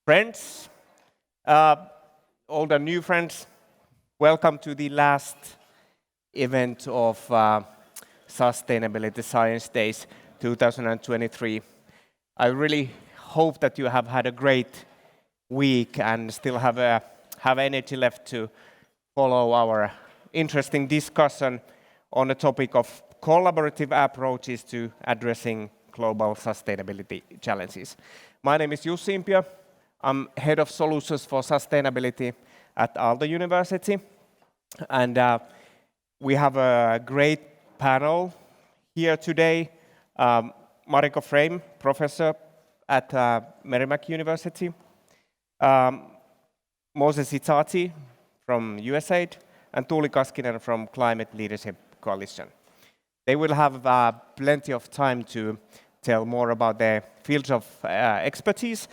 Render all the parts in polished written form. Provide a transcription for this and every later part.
Friends, old and new friends, welcome to the last event of Sustainability Science Days 2023. I really hope that you have had a great week and still have energy left to follow our interesting discussion on the topic of collaborative approaches to addressing global sustainability challenges. My name is Jussi Impiö. I'm Head of Solutions for Sustainability at Aalto University. And we have a great panel here today. Mariko, Professor at Merrimack University. Sitati from USAID. And Tuuli Kaskinen from Climate Leadership Coalition. They will have plenty of time to tell more about their fields of expertise.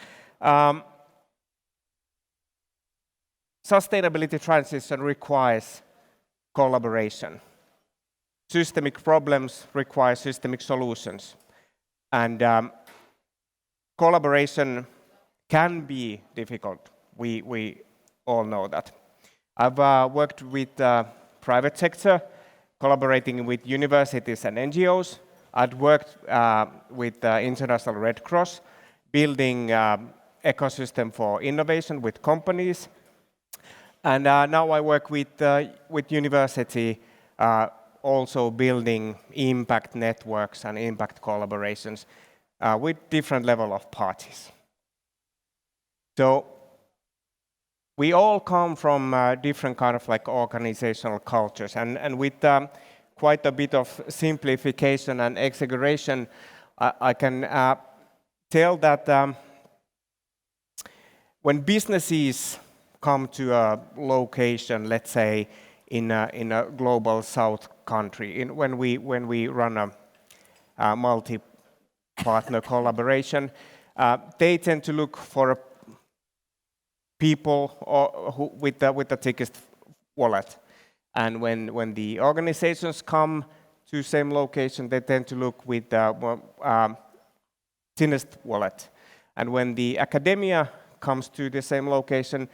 Sustainability transition requires collaboration. Systemic problems require systemic solutions. And collaboration can be difficult. We all know that. I've worked with private sector, collaborating with universities and NGOs. I've worked with the International Red Cross, building ecosystem for innovation with companies. And now I work with university, also building impact networks and impact collaborations with different level of parties. So we all come from different kind of like organizational cultures, and with quite a bit of simplification and exaggeration, I can tell that when businesses come to a location, let's say in a global south country, when we run a multi-partner collaboration, they tend to look for people with the thickest wallet. And when the organizations come to same location, they tend to look with the thinnest wallet. And when the academia comes to the same location,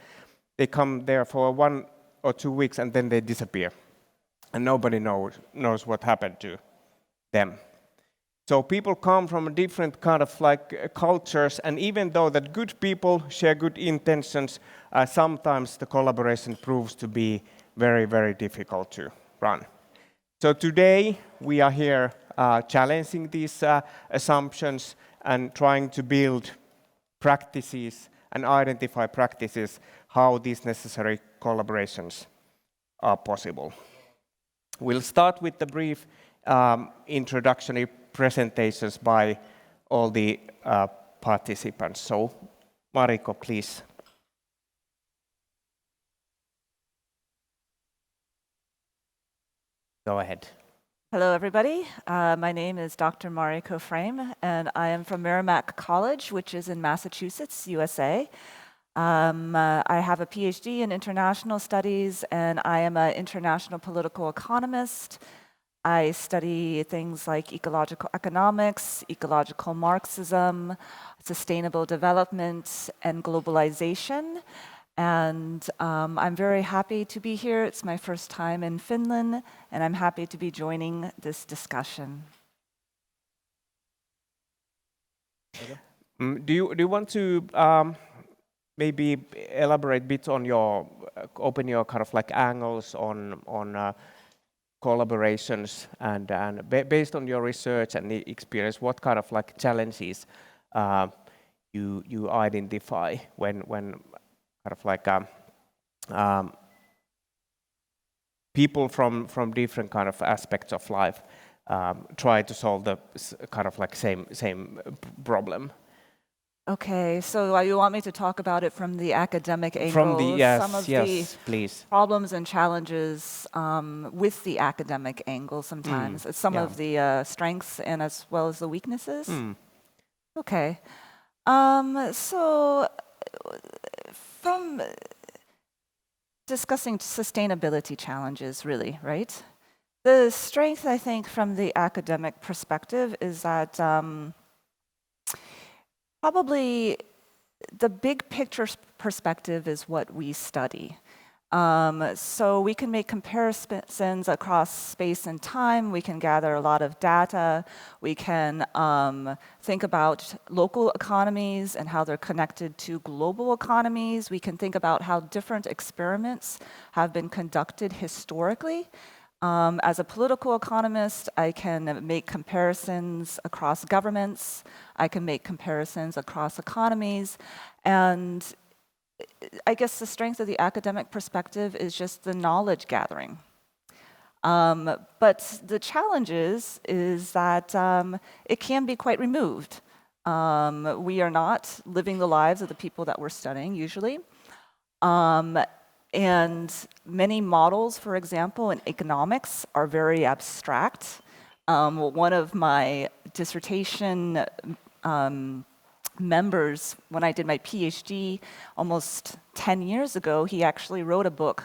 they come there for 1 or 2 weeks and then they disappear. And nobody knows what happened to them. So people come from different kind of like cultures, and even though that good people share good intentions, sometimes the collaboration proves to be very, very difficult to run. So today we are here challenging these assumptions and trying to build practices and identify practices how these necessary collaborations are possible. We'll start with the brief introductory presentations by all the participants. So, Mariko, please. Go ahead. Hello, everybody. My name is Dr. Mariko, and I am from Merrimack College, which is in Massachusetts, USA. I have a PhD in international studies, and I am an international political economist. I study things like ecological economics, ecological Marxism, sustainable development, and globalization. And I'm very happy to be here. It's my first time in Finland, and I'm happy to be joining this discussion. Do you want to maybe elaborate a bit on open your kind of like angles on collaborations and based on your research and experience, what kind of like challenges you identify when kind of like people from different kind of aspects of life try to solve the kind of like same problem? Okay, so you want me to talk about it from the academic angle? From the some of the please. Problems and challenges with the academic angle sometimes. Some of the strengths and as well as the weaknesses. Okay, so from discussing sustainability challenges, really, right? The strength, I think, from the academic perspective is that probably the big picture perspective is what we study. So we can make comparisons across space and time. We can gather a lot of data. We can think about local economies and how they're connected to global economies. We can think about how different experiments have been conducted historically. As a political economist, I can make comparisons across governments. I can make comparisons across economies. And I guess the strength of the academic perspective is just the knowledge gathering. But the challenge is that it can be quite removed. We are not living the lives of the people that we're studying usually. And many models, for example, in economics are very abstract. One of my dissertation members, when I did my PhD almost 10 years ago, he actually wrote a book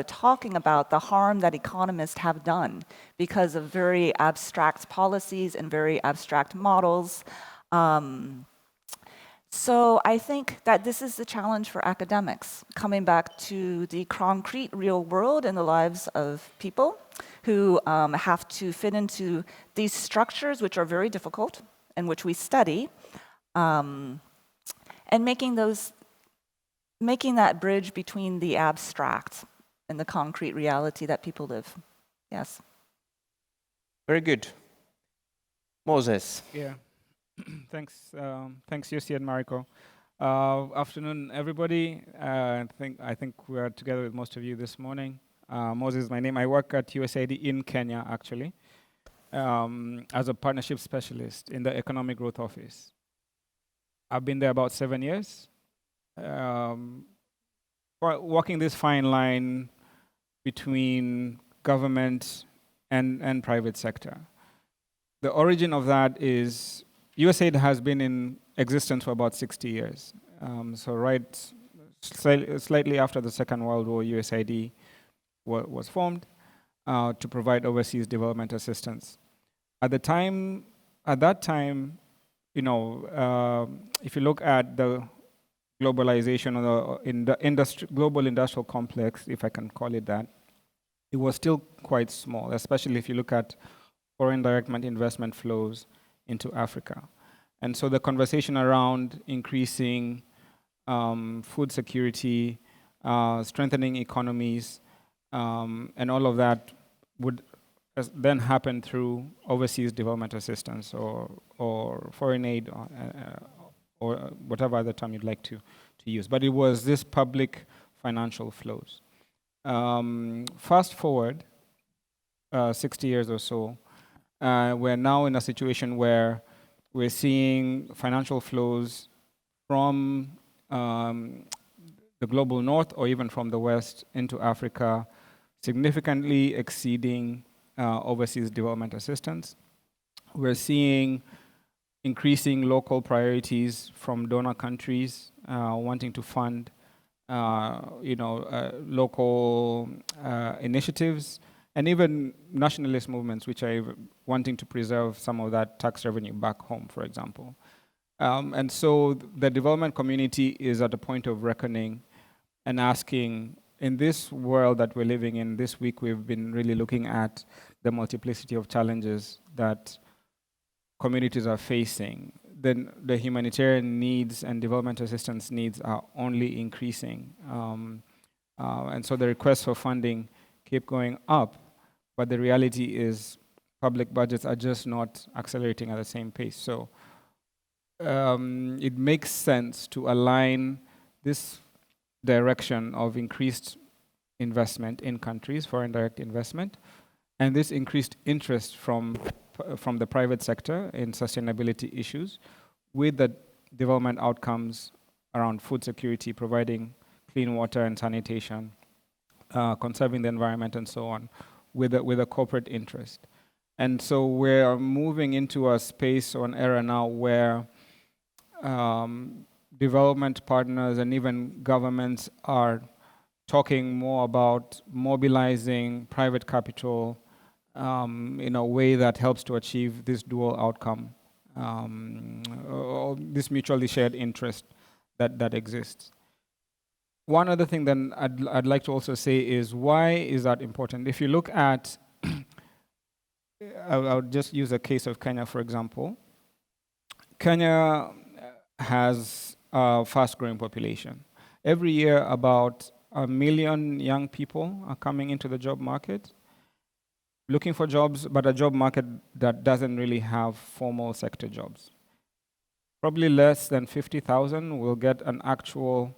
talking about the harm that economists have done because of very abstract policies and very abstract models. So I think that this is the challenge for academics, coming back to the concrete real world and the lives of people who have to fit into these structures, which are very difficult and which we study, and making that bridge between the abstract and the concrete reality that people live. Yes. Very good. Moses. Yeah. Thanks, Jussi and Mariko. Afternoon, everybody. I think we are together with most of you this morning. Moses is my name. I work at USAID in Kenya, actually, as a partnership specialist in the Economic Growth Office. I've been there about 7 years, walking this fine line between government and private sector. The origin of that is USAID has been in existence for about 60 years. So slightly after the Second World War, USAID was formed to provide overseas development assistance. At that time, if you look at the globalization or the global industrial complex, if I can call it that, it was still quite small, especially if you look at foreign direct investment flows into Africa. And so the conversation around increasing food security, strengthening economies, and all of that would then happen through overseas development assistance or foreign aid or whatever other term you'd like to use. But it was this public financial flows. Fast forward 60 years or so, we're now in a situation where we're seeing financial flows from the global north or even from the west into Africa, significantly exceeding overseas development assistance. We're seeing increasing local priorities from donor countries wanting to fund local initiatives, and even nationalist movements which are wanting to preserve some of that tax revenue back home, for example. And so the development community is at a point of reckoning and asking, in this world that we're living in, this week we've been really looking at the multiplicity of challenges that communities are facing. Then the humanitarian needs and development assistance needs are only increasing. And so the requests for funding keep going up, but the reality is public budgets are just not accelerating at the same pace. So it makes sense to align this direction of increased investment in countries, foreign direct investment, and this increased interest from the private sector in sustainability issues with the development outcomes around food security, providing clean water and sanitation, conserving the environment and so on, with a corporate interest. And so we're moving into a space or an era now where development partners and even governments are talking more about mobilizing private capital in a way that helps to achieve this dual outcome, or this mutually shared interest that exists. One other thing then I'd like to also say is, why is that important? If you look at, I'll just use a case of Kenya, for example. Kenya has a fast-growing population. Every year, about 1 million young people are coming into the job market, looking for jobs, but a job market that doesn't really have formal sector jobs. Probably less than 50,000 will get an actual,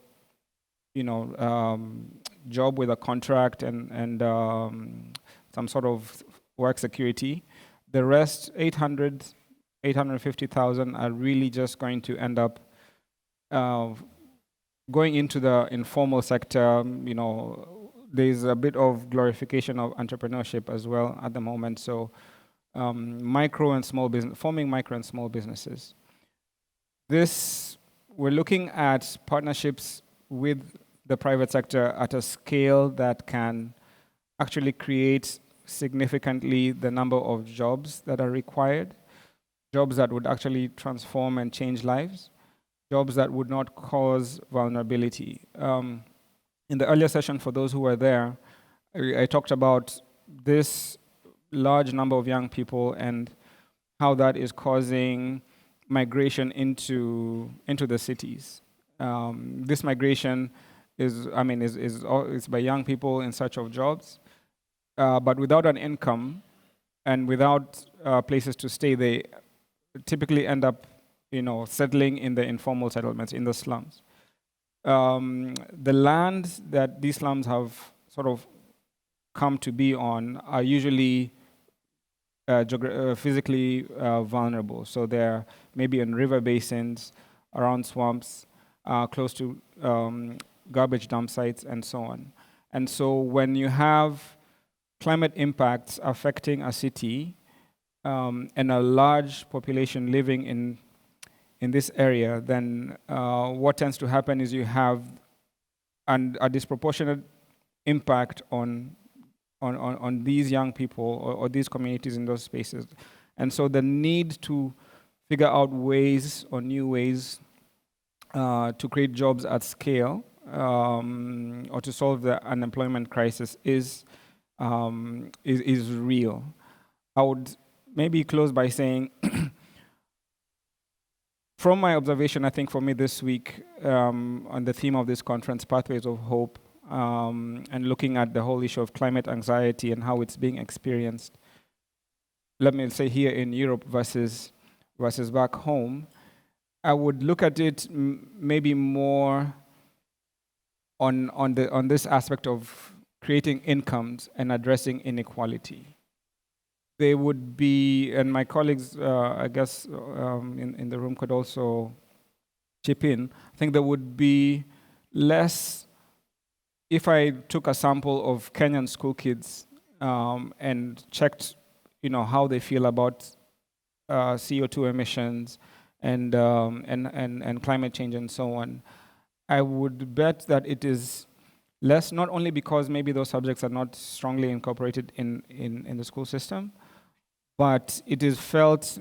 job with a contract and some sort of work security. The rest, 850,000, are really just going to end up going into the informal sector. There's a bit of glorification of entrepreneurship as well at the moment. So forming micro and small businesses. We're looking at partnerships with the private sector at a scale that can actually create significantly the number of jobs that are required, jobs that would actually transform and change lives, jobs that would not cause vulnerability. In the earlier session, for those who were there, I talked about this large number of young people and how that is causing migration into the cities. This migration is by young people in search of jobs, but without an income and without places to stay, they typically end up, settling in the informal settlements, in the slums. The land that these slums have sort of come to be on are usually physically vulnerable. So they're maybe in river basins, around swamps, close to garbage dump sites, and so on. And so when you have climate impacts affecting a city and a large population living in this area, then what tends to happen is you have a disproportionate impact on these young people or these communities in those spaces. And so the need to figure out ways or new ways to create jobs at scale or to solve the unemployment crisis is real. I would maybe close by saying, from my observation, I think for me this week, on the theme of this conference, Pathways of Hope, and looking at the whole issue of climate anxiety and how it's being experienced, let me say here in Europe versus back home, I would look at it maybe more on this aspect of creating incomes and addressing inequality. They would be, and my colleagues, I guess, in the room could also chip in. I think there would be less, if I took a sample of Kenyan school kids and checked, how they feel about CO2 emissions and climate change and so on, I would bet that it is less, not only because maybe those subjects are not strongly incorporated in the school system, but it is felt,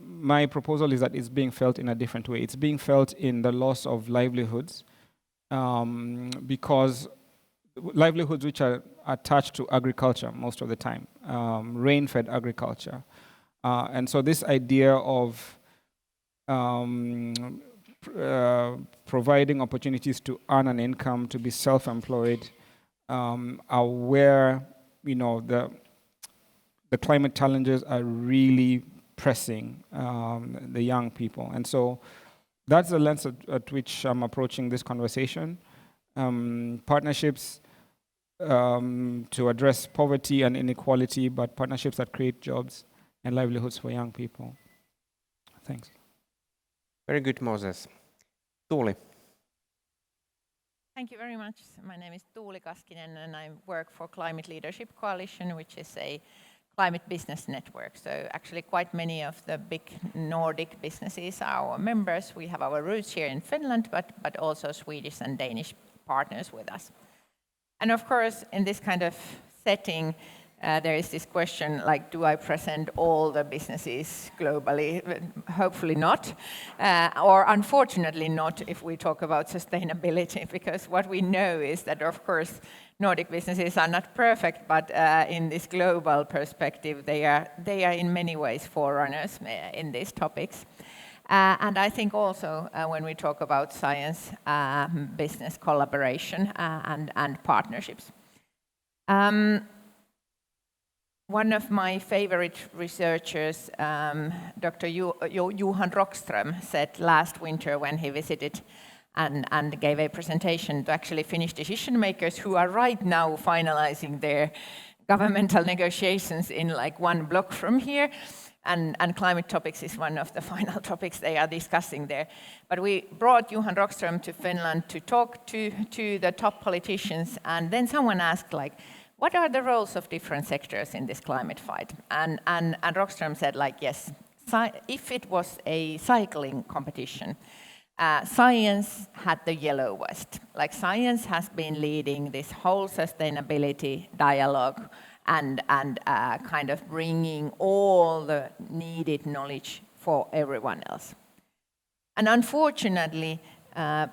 my proposal is that it's being felt in a different way. It's being felt in the loss of livelihoods, because livelihoods which are attached to agriculture most of the time, rain-fed agriculture. And so this idea of providing opportunities to earn an income, to be self-employed, are where, the climate challenges are really pressing the young people. And so that's the lens at which I'm approaching this conversation. Partnerships to address poverty and inequality, but partnerships that create jobs and livelihoods for young people. Thanks. Very good, Moses. Tuuli. Thank you very much. My name is Tuuli Kaskinen, and I work for Climate Leadership Coalition, which is a climate business network. So actually quite many of the big Nordic businesses are our members. We have our roots here in Finland, but also Swedish and Danish partners with us. And of course, in this kind of setting, there is this question like, do I present all the businesses globally? Hopefully not, or unfortunately not if we talk about sustainability, because what we know is that, of course, Nordic businesses are not perfect, but in this global perspective, they are in many ways forerunners in these topics. And I think also when we talk about science, business collaboration and partnerships. One of my favorite researchers, Dr. Johan Rockström, said last winter when he visited and gave a presentation to actually Finnish decision makers who are right now finalizing their governmental negotiations in like one block from here. And climate topics is one of the final topics they are discussing there. But we brought Johan Rockström to Finland to talk to the top politicians, and then someone asked, like, what are the roles of different sectors in this climate fight? And Rockström said, like, yes, if it was a cycling competition, science had the yellow vest. Like, science has been leading this whole sustainability dialogue and kind of bringing all the needed knowledge for everyone else. And unfortunately,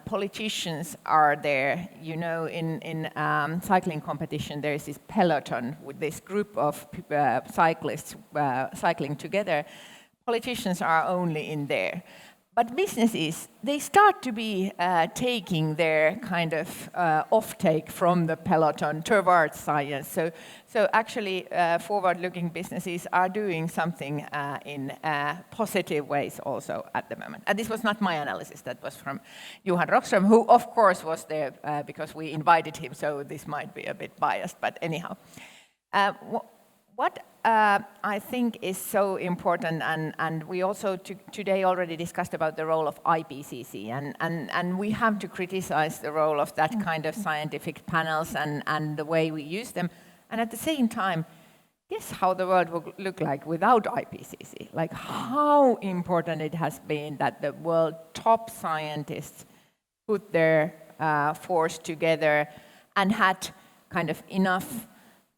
politicians are there. You know, in cycling competition, there is this peloton with this group of cyclists cycling together. Politicians are only in there. But businesses, they start to be taking their kind of offtake from the peloton towards science. So actually, forward-looking businesses are doing something in positive ways also at the moment. And this was not my analysis, that was from Johan Rockström, who of course was there because we invited him, so this might be a bit biased, but anyhow. What I think is so important, and we also today already discussed about the role of IPCC, and we have to criticize the role of that kind of scientific panels and the way we use them. And at the same time, guess how the world would look like without IPCC? Like how important it has been that the world top scientists put their force together and had kind of enough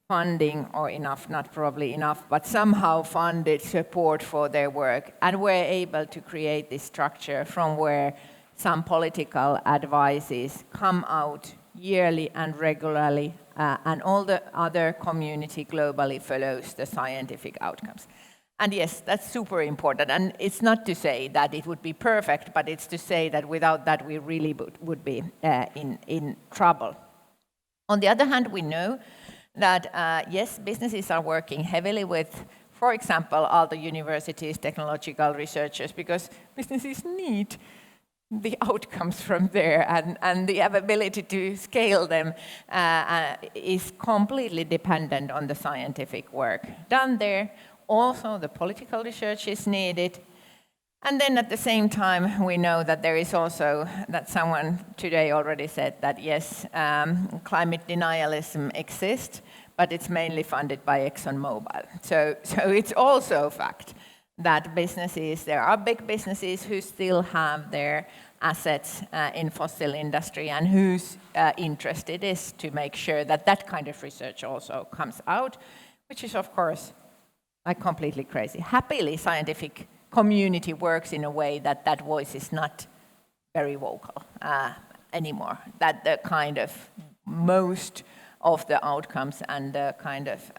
funding, or enough, not probably enough, but somehow funded support for their work, and were able to create this structure from where some political advices come out yearly and regularly, and all the other community globally follows the scientific outcomes. And yes, that's super important, and it's not to say that it would be perfect, but it's to say that without that we really would be in trouble. On the other hand, we know that, yes, businesses are working heavily with, for example, Aalto University's technological researchers, because businesses need the outcomes from there, and the ability to scale them is completely dependent on the scientific work done there. Also, the political research is needed. And then at the same time, we know that there is also, that someone today already said that yes, climate denialism exists, but it's mainly funded by ExxonMobil. So it's also a fact that businesses, there are big businesses who still have their assets in fossil industry and whose interest it is to make sure that that kind of research also comes out, which is of course like completely crazy. Happily, scientific community works in a way that that voice is not very vocal anymore. That the kind of most of the outcomes and the kind of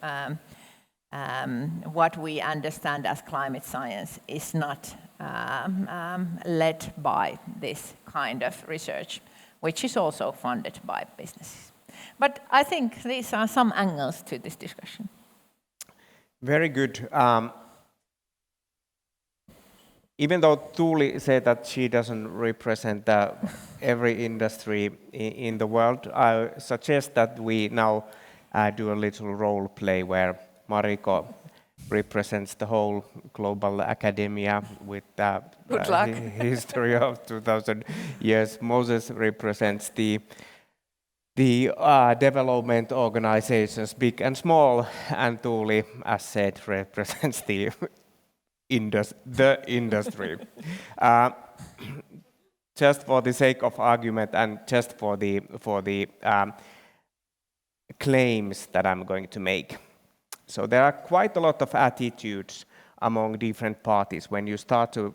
what we understand as climate science is not led by this kind of research, which is also funded by businesses. But I think these are some angles to this discussion. Very good. Even though Tuuli said that she doesn't represent every industry in the world, I suggest that we now do a little role play where Mariko represents the whole global academia with the history of 2000 years. Moses represents the development organizations, big and small, and Tuuli, as said, represents the industry. Just for the sake of argument and just for the claims that I'm going to make. So there are quite a lot of attitudes among different parties when you start to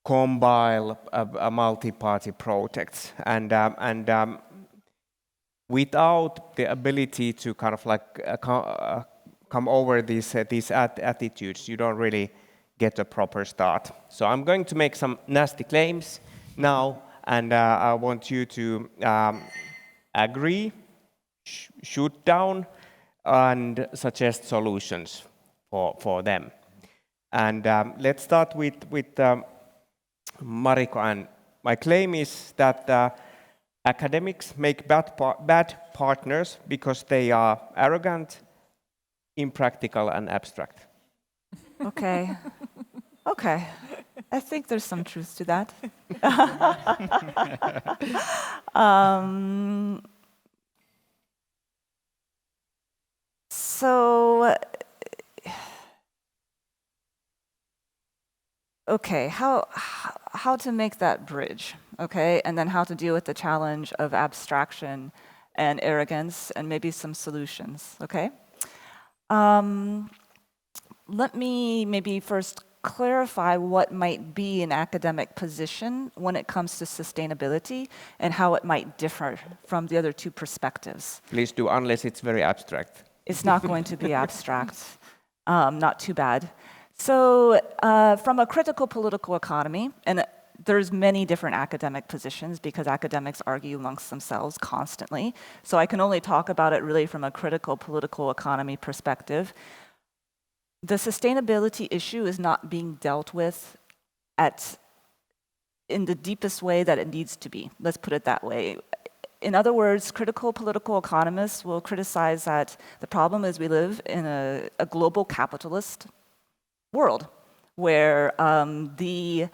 compile a multi-party projects, and without the ability to kind of like come over these attitudes, you don't really get a proper start. So I'm going to make some nasty claims now, and I want you to agree, shoot down, and suggest solutions for them. And let's start with Mariko. And my claim is that academics make bad partners because they are arrogant, impractical, and abstract. Okay. Okay. I think there's some truth to that. So, okay, how to make that bridge, okay? And then how to deal with the challenge of abstraction and arrogance and maybe some solutions, okay? Let me maybe first clarify what might be an academic position when it comes to sustainability and how it might differ from the other two perspectives. Please do, unless it's very abstract. It's not going to be abstract, not too bad. So from a critical political economy, and there's many different academic positions because academics argue amongst themselves constantly. So I can only talk about it really from a critical political economy perspective. The sustainability issue is not being dealt with in the deepest way that it needs to be. Let's put it that way. In other words, critical political economists will criticize that the problem is we live in a global capitalist world where the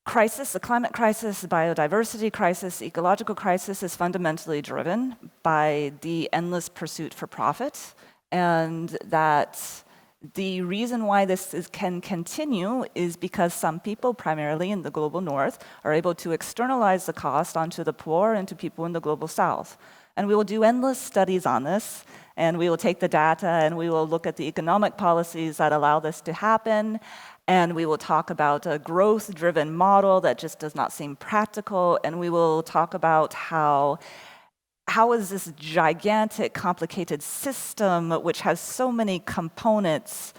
crisis, the climate crisis, the biodiversity crisis, ecological crisis is fundamentally driven by the endless pursuit for profit, and that the reason why this can continue is because some people, primarily in the global north, are able to externalize the cost onto the poor and to people in the global south. And we will do endless studies on this, and we will take the data and we will look at the economic policies that allow this to happen, and we will talk about a growth-driven model that just does not seem practical, and we will talk about how is this gigantic, complicated system, which has so many components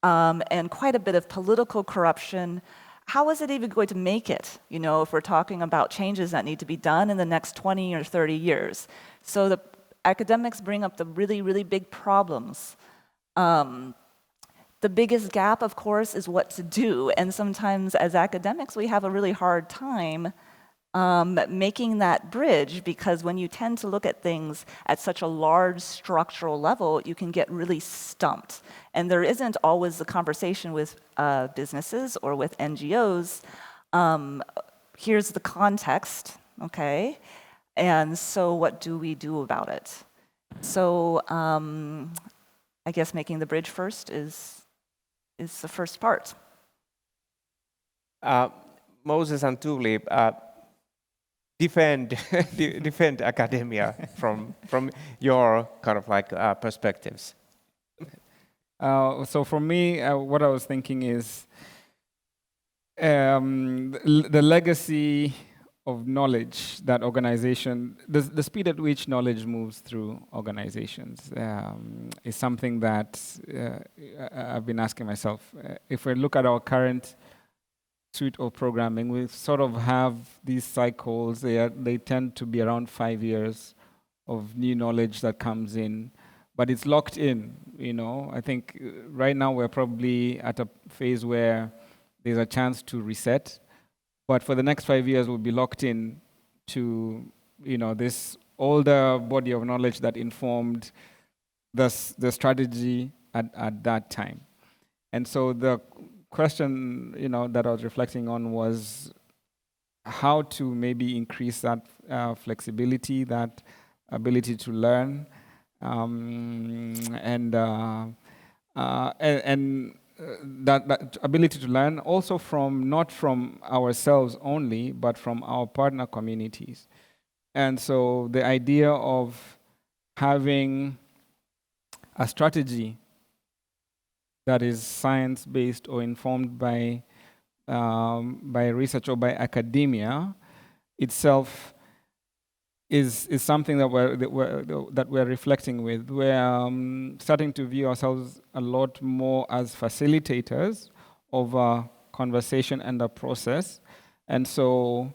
and quite a bit of political corruption, how is it even going to make it, if we're talking about changes that need to be done in the next 20 or 30 years? So the academics bring up the really, really big problems. The biggest gap, of course, is what to do. And sometimes as academics, we have a really hard time making that bridge, because when you tend to look at things at such a large structural level, you can get really stumped. And there isn't always the conversation with businesses or with NGOs. Here's the context, okay? And so what do we do about it? So I guess making the bridge first is the first part. Moses and Tuuli, defend academia from your kind of like perspectives. So for me, what I was thinking is the legacy of knowledge that the speed at which knowledge moves through organizations is something that I've been asking myself. If we look at our current suite of programming, we sort of have these cycles. They tend to be around 5 years of new knowledge that comes in, but it's locked in. I think right now we're probably at a phase where there's a chance to reset, but for the next 5 years we'll be locked in to this older body of knowledge that informed the strategy at that time. And so the question that I was reflecting on was how to maybe increase that flexibility, that ability to learn, and that ability to learn also not from ourselves only, but from our partner communities. And so the idea of having a strategy that is science-based or informed by research or by academia itself is something that we're reflecting with. We're starting to view ourselves a lot more as facilitators of a conversation and a process. And so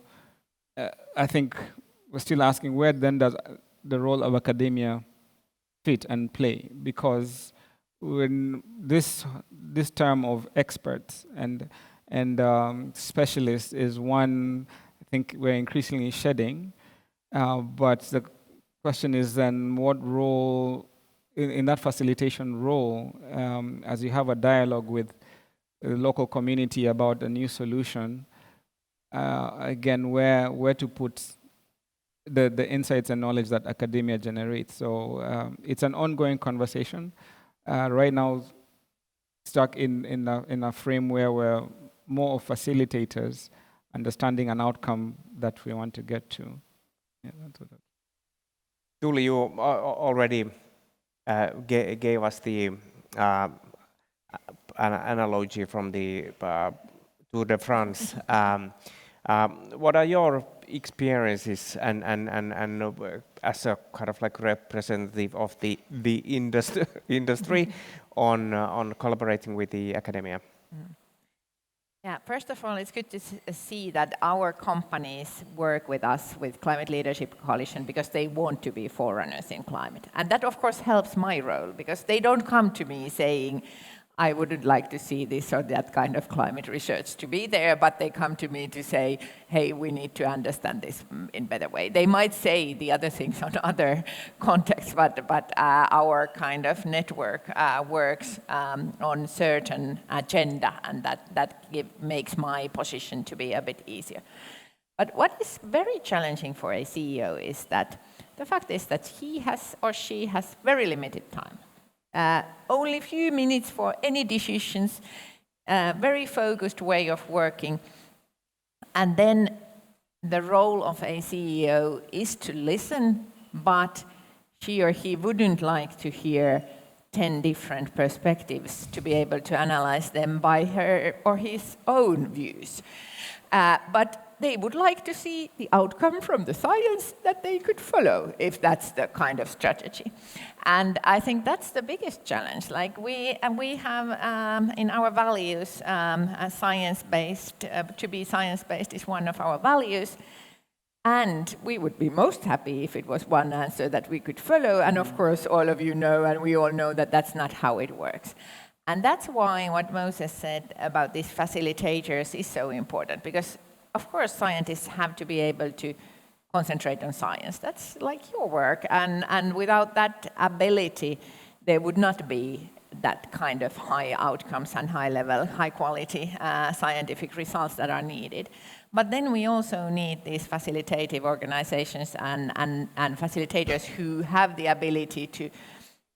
I think we're still asking, where then does the role of academia fit and play? Because when this term of experts and specialists is one I think we're increasingly shedding. But the question is then, what role in that facilitation role, as you have a dialogue with the local community about a new solution, again, where to put the insights and knowledge that academia generates. So it's an ongoing conversation. Right now, stuck in a frame where we're more of facilitators, understanding an outcome that we want to get to. Yeah, that's what Tuuli, you already gave us the an analogy from the Tour de France. What are your experiences and as a kind of like representative of the industry on collaborating with the academia? Yeah, first of all, it's good to see that our companies work with us, with Climate Leadership Coalition, because they want to be forerunners in climate. And that, of course, helps my role, because they don't come to me saying, I wouldn't like to see this or that kind of climate research to be there, but they come to me to say, hey, we need to understand this in a better way. They might say the other things on other contexts, but our kind of network works on certain agenda, and that makes my position to be a bit easier. But what is very challenging for a CEO is that the fact is that he has or she has very limited time. Only a few minutes for any decisions, very focused way of working. And then the role of a CEO is to listen, but she or he wouldn't like to hear 10 different perspectives to be able to analyze them by her or his own views. But they would like to see the outcome from the science that they could follow, if that's the kind of strategy. And I think that's the biggest challenge. Like we have in our values, science-based, to be science-based is one of our values. And we would be most happy if it was one answer that we could follow. And of course, all of you know, and we all know that that's not how it works. And that's why what Moses said about these facilitators is so important, because of course, scientists have to be able to concentrate on science. That's like your work. And without that ability, there would not be that kind of high outcomes and high level, high quality scientific results that are needed. But then we also need these facilitative organizations and facilitators who have the ability to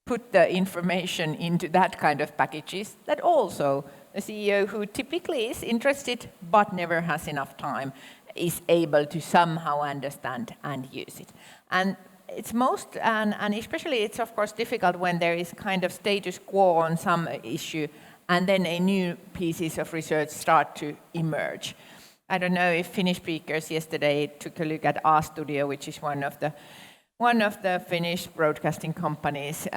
put the information into that kind of packages that also the CEO, who typically is interested but never has enough time, is able to somehow understand and use it. And it's and especially it's of course difficult when there is kind of status quo on some issue and then a new pieces of research start to emerge. I don't know if Finnish speakers yesterday took a look at A-Studio, which is one of the Finnish broadcasting companies'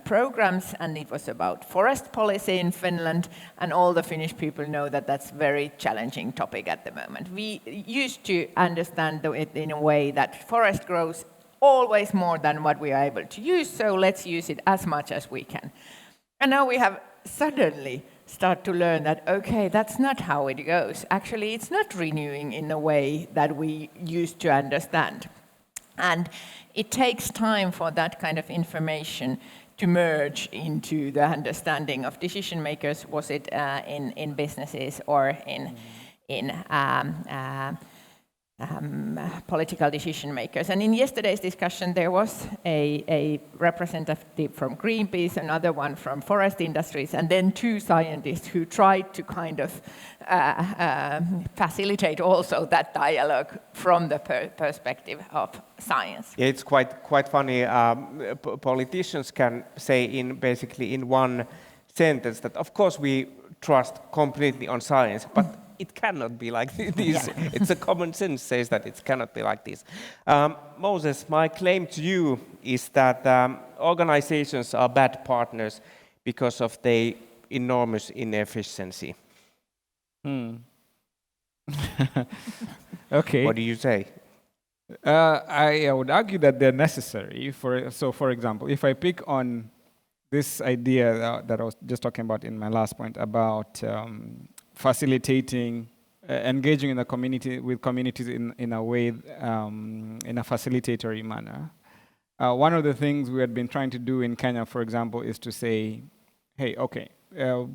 programs, and it was about forest policy in Finland, and all the Finnish people know that that's a very challenging topic at the moment. We used to understand it in a way that forest grows always more than what we are able to use, so let's use it as much as we can. And now we have suddenly start to learn that, okay, that's not how it goes. Actually, it's not renewing in a way that we used to understand. And it takes time for that kind of information to merge into the understanding of decision makers, was it in businesses or in political decision makers. And in yesterday's discussion, there was a representative from Greenpeace, another one from forest industries, and then two scientists who tried to kind of facilitate also that dialogue from the perspective of science. Yeah, it's quite funny. Politicians can say basically in one sentence that of course we trust completely on science, but it cannot be like this. Yeah. It's a common sense says that it cannot be like this. Moses, my claim to you is that organizations are bad partners because of their enormous inefficiency. Okay. What do you say? I would argue that they're necessary. For example, if I pick on this idea that I was just talking about in my last point about facilitating, engaging in the community with communities in a way, in a facilitatory manner. One of the things we had been trying to do in Kenya, for example, is to say, hey, okay, a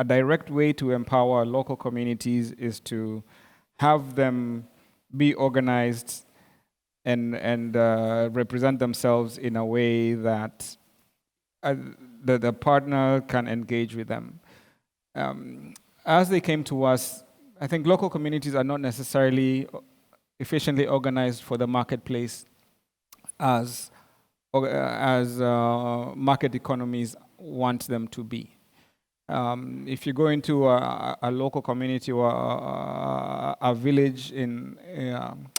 direct way to empower local communities is to have them be organized and represent themselves in a way that the partner can engage with them. As they came to us, I think local communities are not necessarily efficiently organized for the marketplace as market economies want them to be. If you go into a local community or a village in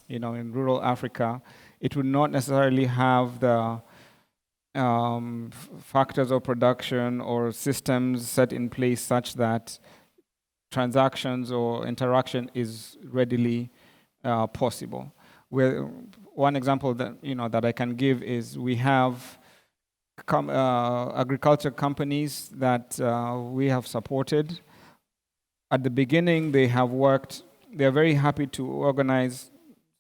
rural Africa, it would not necessarily have the factors of production or systems set in place such that transactions or interaction is readily possible. One example that I can give is we have agriculture companies that we have supported. At the beginning, they are very happy to organize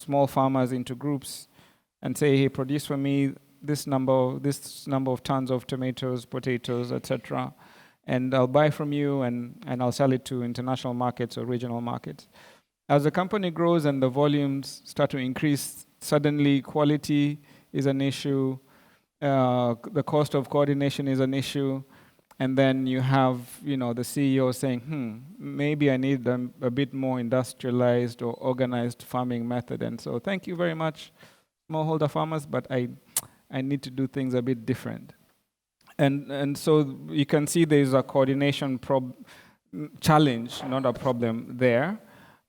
small farmers into groups and say, hey, produce for me this number of tons of tomatoes, potatoes, etc., and I'll buy from you and I'll sell it to international markets or regional markets. As the company grows and the volumes start to increase, suddenly quality is an issue, the cost of coordination is an issue, and then you have the CEO saying, maybe I need a bit more industrialized or organized farming method, and so thank you very much, smallholder farmers, but I need to do things a bit different. And so you can see there's a coordination challenge, not a problem there.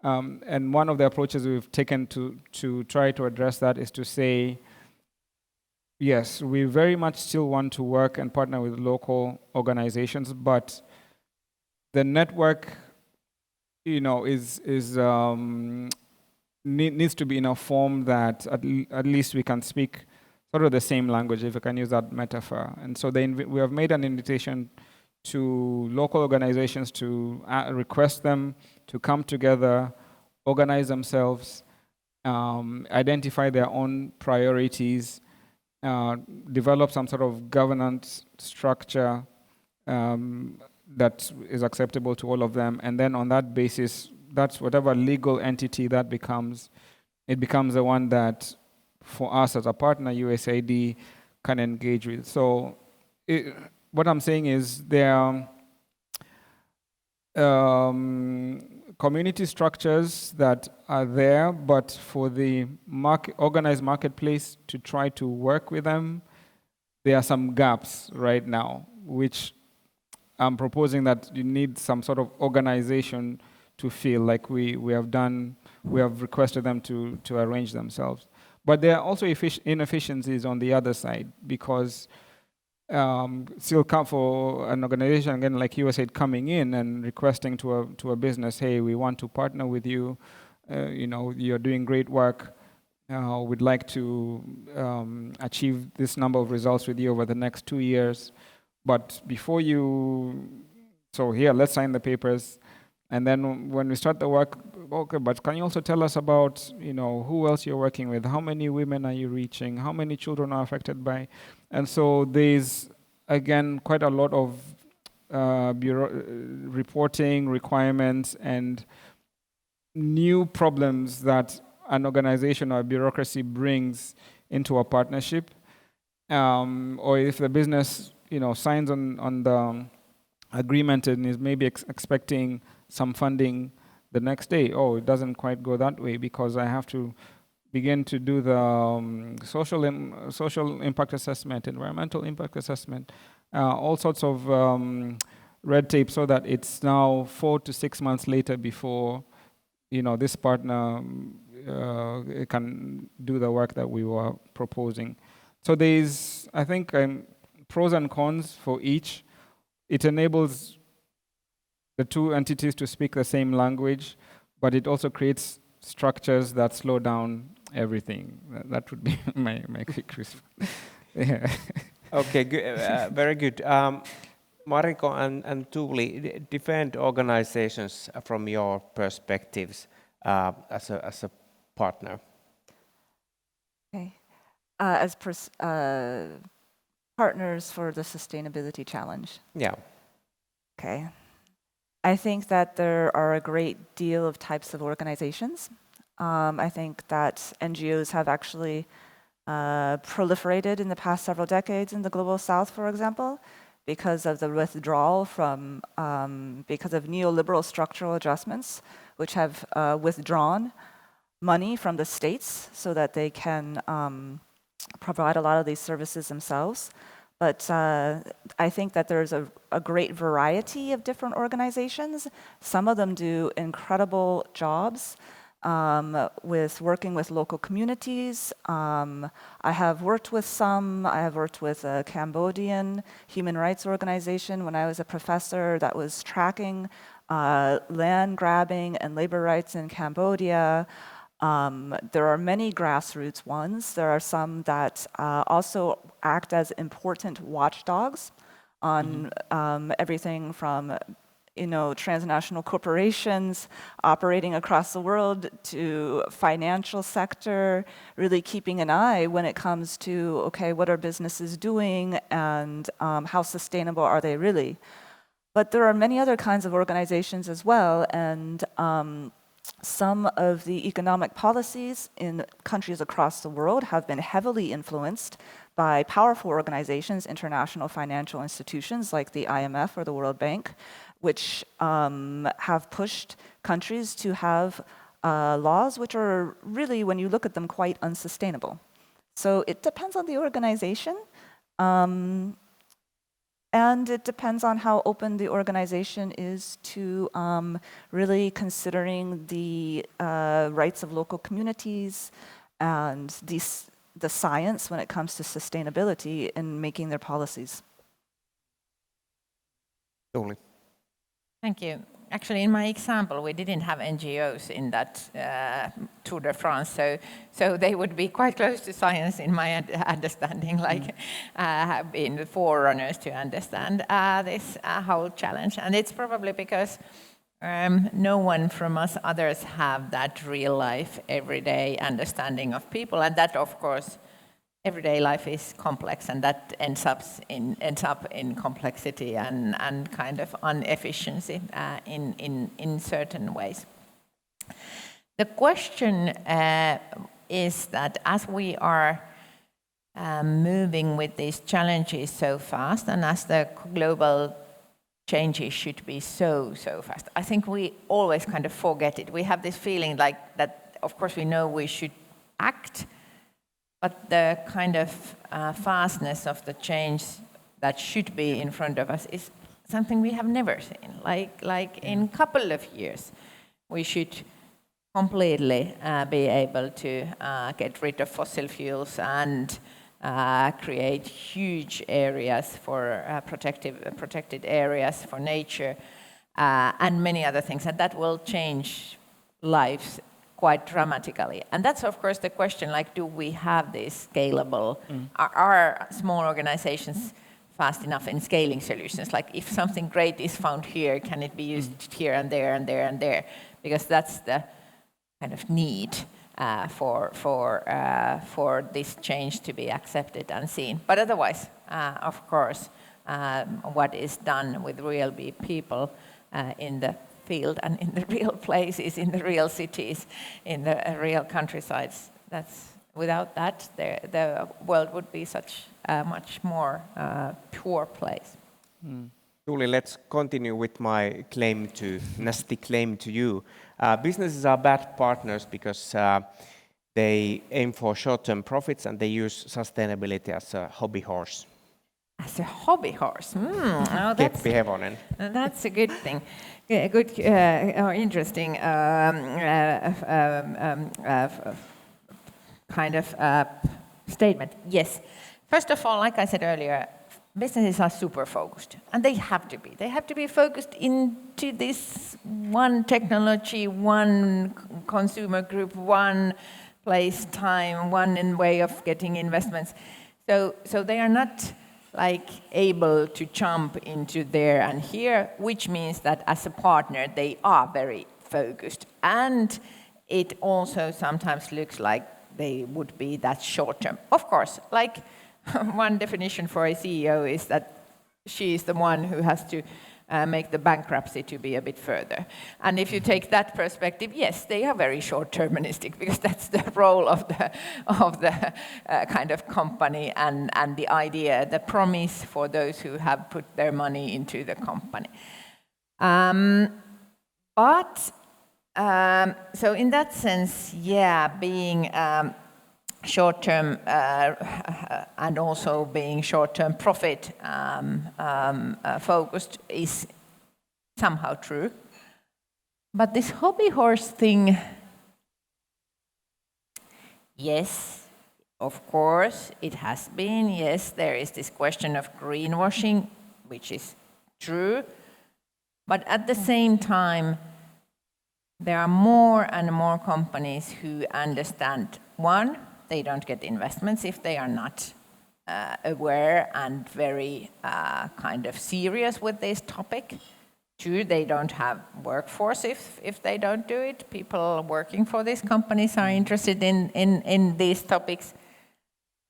And one of the approaches we've taken to try to address that is to say, yes, we very much still want to work and partner with local organizations, but the network, needs to be in a form that at least we can speak sort of the same language, if I can use that metaphor. And so we have made an invitation to local organizations to request them to come together, organize themselves, identify their own priorities, develop some sort of governance structure that is acceptable to all of them, and then on that basis, that's whatever legal entity that becomes, it becomes the one that, for us as a partner, USAID can engage with. So what I'm saying is there are community structures that are there, but for the organized marketplace to try to work with them, there are some gaps right now, which I'm proposing that you need some sort of organization to fill, like we have requested them to arrange themselves. But there are also inefficiencies on the other side, because still come for an organization again like USAID coming in and requesting to a business, hey, we want to partner with you. You're doing great work. We'd like to achieve this number of results with you over the next 2 years. But before let's sign the papers. And then when we start the work, okay, but can you also tell us about, who else you're working with? How many women are you reaching? How many children are affected by? And so there's, again, quite a lot of reporting requirements and new problems that an organization or a bureaucracy brings into a partnership, or if the business, signs on the agreement and is maybe expecting some funding the next day. Oh, it doesn't quite go that way because I have to begin to do the social impact assessment, environmental impact assessment, all sorts of red tape, so that it's now 4 to 6 months later before this partner can do the work that we were proposing. So there's, I think, pros and cons for each. It enables the two entities to speak the same language, but it also creates structures that slow down everything. That would be my quick response. Yeah. Okay, very good. Mariko and Tuuli, different organizations from your perspectives as a partner. Okay. As partners for the sustainability challenge. Yeah. Okay. I think that there are a great deal of types of organizations. I think that NGOs have actually proliferated in the past several decades in the Global South, for example, because of the withdrawal from, because of neoliberal structural adjustments, which have withdrawn money from the states so that they can provide a lot of these services themselves. But I think that there's a great variety of different organizations. Some of them do incredible jobs with working with local communities. I have worked with some. I have worked with a Cambodian human rights organization when I was a professor that was tracking land grabbing and labor rights in Cambodia. There are many grassroots ones. There are some that also act as important watchdogs on everything from transnational corporations operating across the world to financial sector, really keeping an eye when it comes to, okay, what are businesses doing and how sustainable are they really? But there are many other kinds of organizations as well, and some of the economic policies in countries across the world have been heavily influenced by powerful organizations, international financial institutions like the IMF or the World Bank, which have pushed countries to have laws which are really, when you look at them, quite unsustainable. So it depends on the organization. And it depends on how open the organization is to really considering the rights of local communities and the science when it comes to sustainability in making their policies. Tuuli. Thank you. Actually, in my example, we didn't have NGOs in that Tour de France, so they would be quite close to science in my understanding, have been the forerunners to understand this whole challenge. And it's probably because no one from us others have that real life, everyday understanding of people, and that, of course, everyday life is complex, and that ends up in complexity and kind of inefficiency in certain ways. The question is that as we are moving with these challenges so fast, and as the global changes should be so fast, I think we always kind of forget it. We have this feeling like that, of course, we know we should act, but the kind of fastness of the change that should be in front of us is something we have never seen. Like in a couple of years, we should completely be able to get rid of fossil fuels and create huge areas for protected areas for nature and many other things, and that will change lives quite dramatically. And that's, of course, the question, do we have this scalable, are small organizations fast enough in scaling solutions? Like, if something great is found here, can it be used here and there and there and there? Because that's the kind of need for this change to be accepted and seen. But otherwise, of course, what is done with real people in the field and in the real places, in the real cities, in the real countrysides. Without that, the world would be such a much more pure place. Tuuli, let's continue with my nasty claim to you. Businesses are bad partners because they aim for short-term profits and they use sustainability as a hobby horse. As a hobby horse? That's a good thing. A good or interesting kind of statement. Yes. First of all, like I said earlier, businesses are super focused, and they have to be. They have to be focused into this one technology, one consumer group, one place, time, one way of getting investments. So they are not like able to jump into there and here, which means that as a partner, they are very focused. And it also sometimes looks like they would be that short term. Of course, like one definition for a CEO is that she is the one who has to make the bankruptcy to be a bit further. And if you take that perspective, yes, they are very short-termistic because that's the role of the kind of company and the idea, the promise for those who have put their money into the company. So in that sense, yeah, being short-term and also being short-term profit focused is somehow true. But this hobby horse thing, yes, of course, it has been. Yes, there is this question of greenwashing, which is true. But at the same time, there are more and more companies who understand, one, they don't get investments if they are not aware and very kind of serious with this topic. Two, they don't have workforce if they don't do it. People working for these companies are interested in these topics.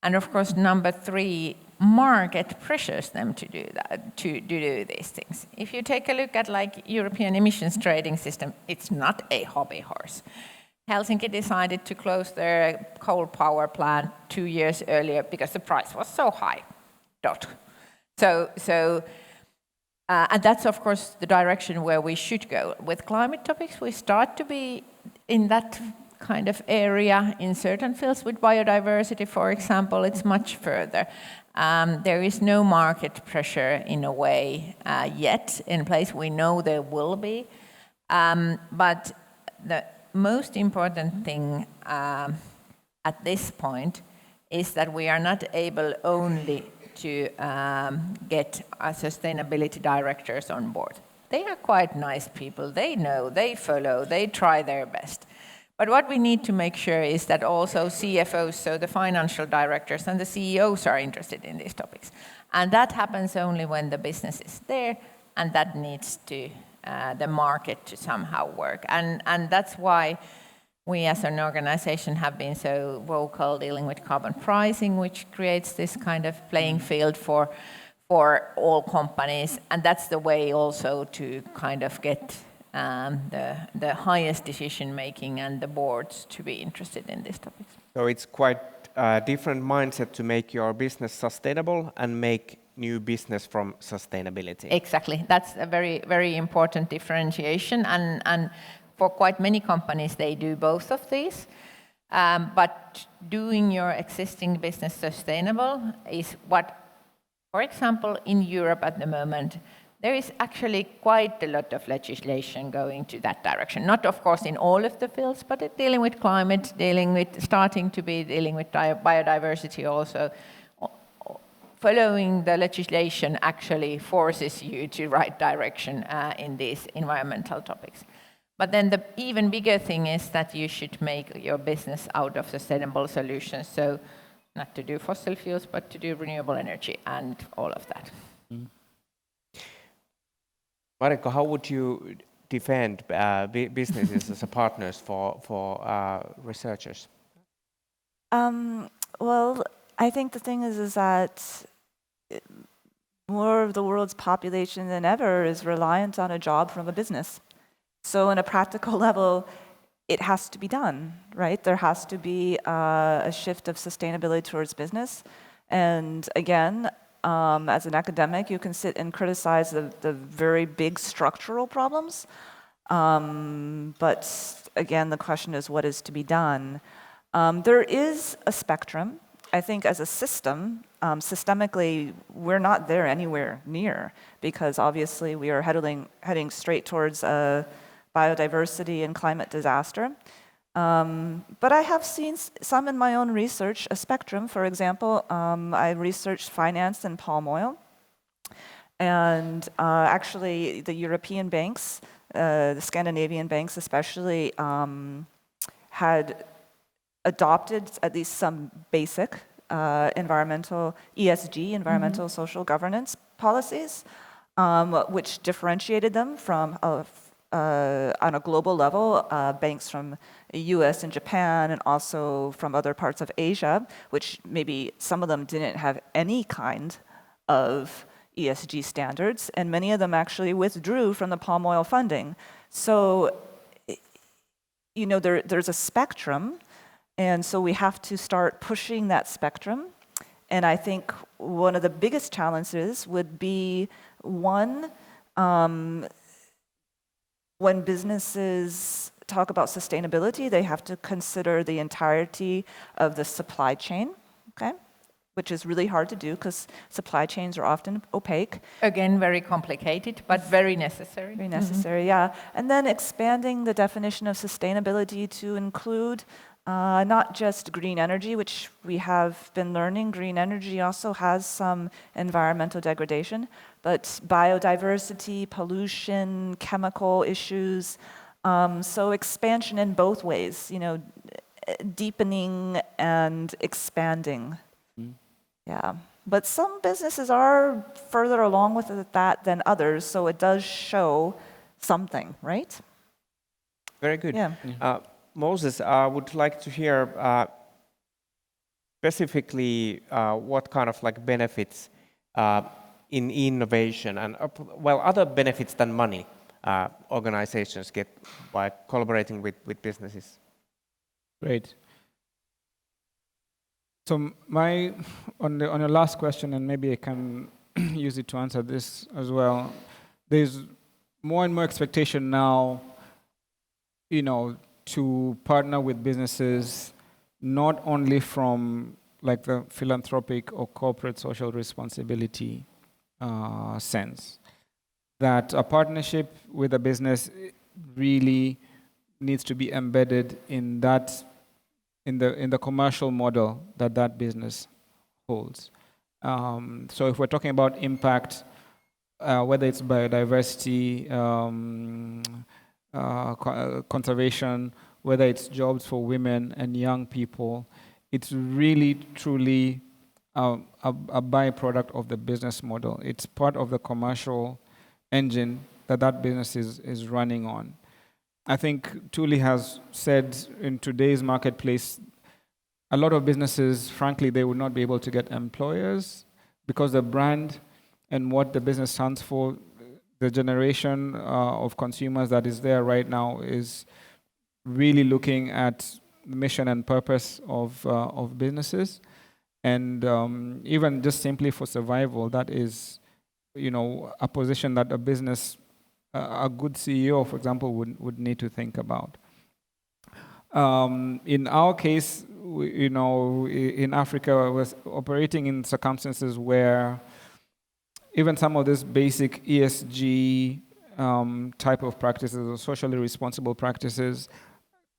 And of course, number three, market pressures them to do that, to do these things. If you take a look at like European emissions trading system, it's not a hobby horse. Helsinki decided to close their coal power plant 2 years earlier because the price was so high. And that's, of course, the direction where we should go. With climate topics, we start to be in that kind of area in certain fields. With biodiversity, for example, it's much further. There is no market pressure in a way yet in place. We know there will be. But the most important thing at this point is that we are not able only to get our sustainability directors on board. They are quite nice people. They know, they follow, they try their best. But what we need to make sure is that also CFOs, so the financial directors and the CEOs are interested in these topics. And that happens only when the business is there, and that needs to the market to somehow work. And that's why we as an organization have been so vocal dealing with carbon pricing, which creates this kind of playing field for all companies. And that's the way also to kind of get the highest decision making and the boards to be interested in these topics. So it's quite a different mindset to make your business sustainable and make new business from sustainability. Exactly. That's a very, very important differentiation. And for quite many companies, they do both of these. But doing your existing business sustainable is what, for example, in Europe at the moment, there is actually quite a lot of legislation going to that direction. Not, of course, in all of the fields, but dealing with climate, dealing with biodiversity also. Following the legislation actually forces you to right direction in these environmental topics. But then the even bigger thing is that you should make your business out of sustainable solutions. So not to do fossil fuels, but to do renewable energy and all of that. Mariko, how would you defend businesses as partners for researchers? Well, I think the thing is that more of the world's population than ever is reliant on a job from a business. So in a practical level, it has to be done, right? There has to be a shift of sustainability towards business. And again, as an academic, you can sit and criticize the very big structural problems. But again, the question is what is to be done? There is a spectrum. I think as a system, systemically, we're not there anywhere near, because obviously we are heading straight towards biodiversity and climate disaster. But I have seen some in my own research, a spectrum. For example, I researched finance and palm oil. And actually, the European banks, the Scandinavian banks especially, had adopted at least some basic environmental, ESG, environmental social governance policies, which differentiated them from, on a global level, banks from the US and Japan, and also from other parts of Asia, which maybe some of them didn't have any kind of ESG standards, and many of them actually withdrew from the palm oil funding. So, you know, there's a spectrum, and so we have to start pushing that spectrum. And I think one of the biggest challenges would be, one, when businesses talk about sustainability, they have to consider the entirety of the supply chain, okay? Which is really hard to do because supply chains are often opaque. Again, very complicated, but very necessary. Very necessary, yeah. And then expanding the definition of sustainability to include not just green energy, which we have been learning. Green energy also has some environmental degradation, but biodiversity, pollution, chemical issues. So expansion in both ways, you know, deepening and expanding. Yeah, but some businesses are further along with that than others, so it does show something, right? Very good. Yeah. Moses, I would like to hear specifically what kind of like benefits in innovation and well, other benefits than money organizations get by collaborating with businesses. Great. So on your last question, and maybe I can use it to answer this as well, there's more and more expectation now, you know, to partner with businesses, not only from like the philanthropic or corporate social responsibility sense, that a partnership with a business really needs to be embedded in that, in the commercial model that business holds. So if we're talking about impact, whether it's biodiversity, conservation, whether it's jobs for women and young people, it's really truly a byproduct of the business model. It's part of the commercial engine that business is running on. I think Tuuli has said in today's marketplace, a lot of businesses, frankly, they would not be able to get employers because the brand and what the business stands for, the generation of consumers that is there right now is really looking at the mission and purpose of businesses. And even just simply for survival, that is, you know, a position that a business, a good CEO, for example, would need to think about. In our case, you know, in Africa, I was operating in circumstances where even some of these basic ESG type of practices or socially responsible practices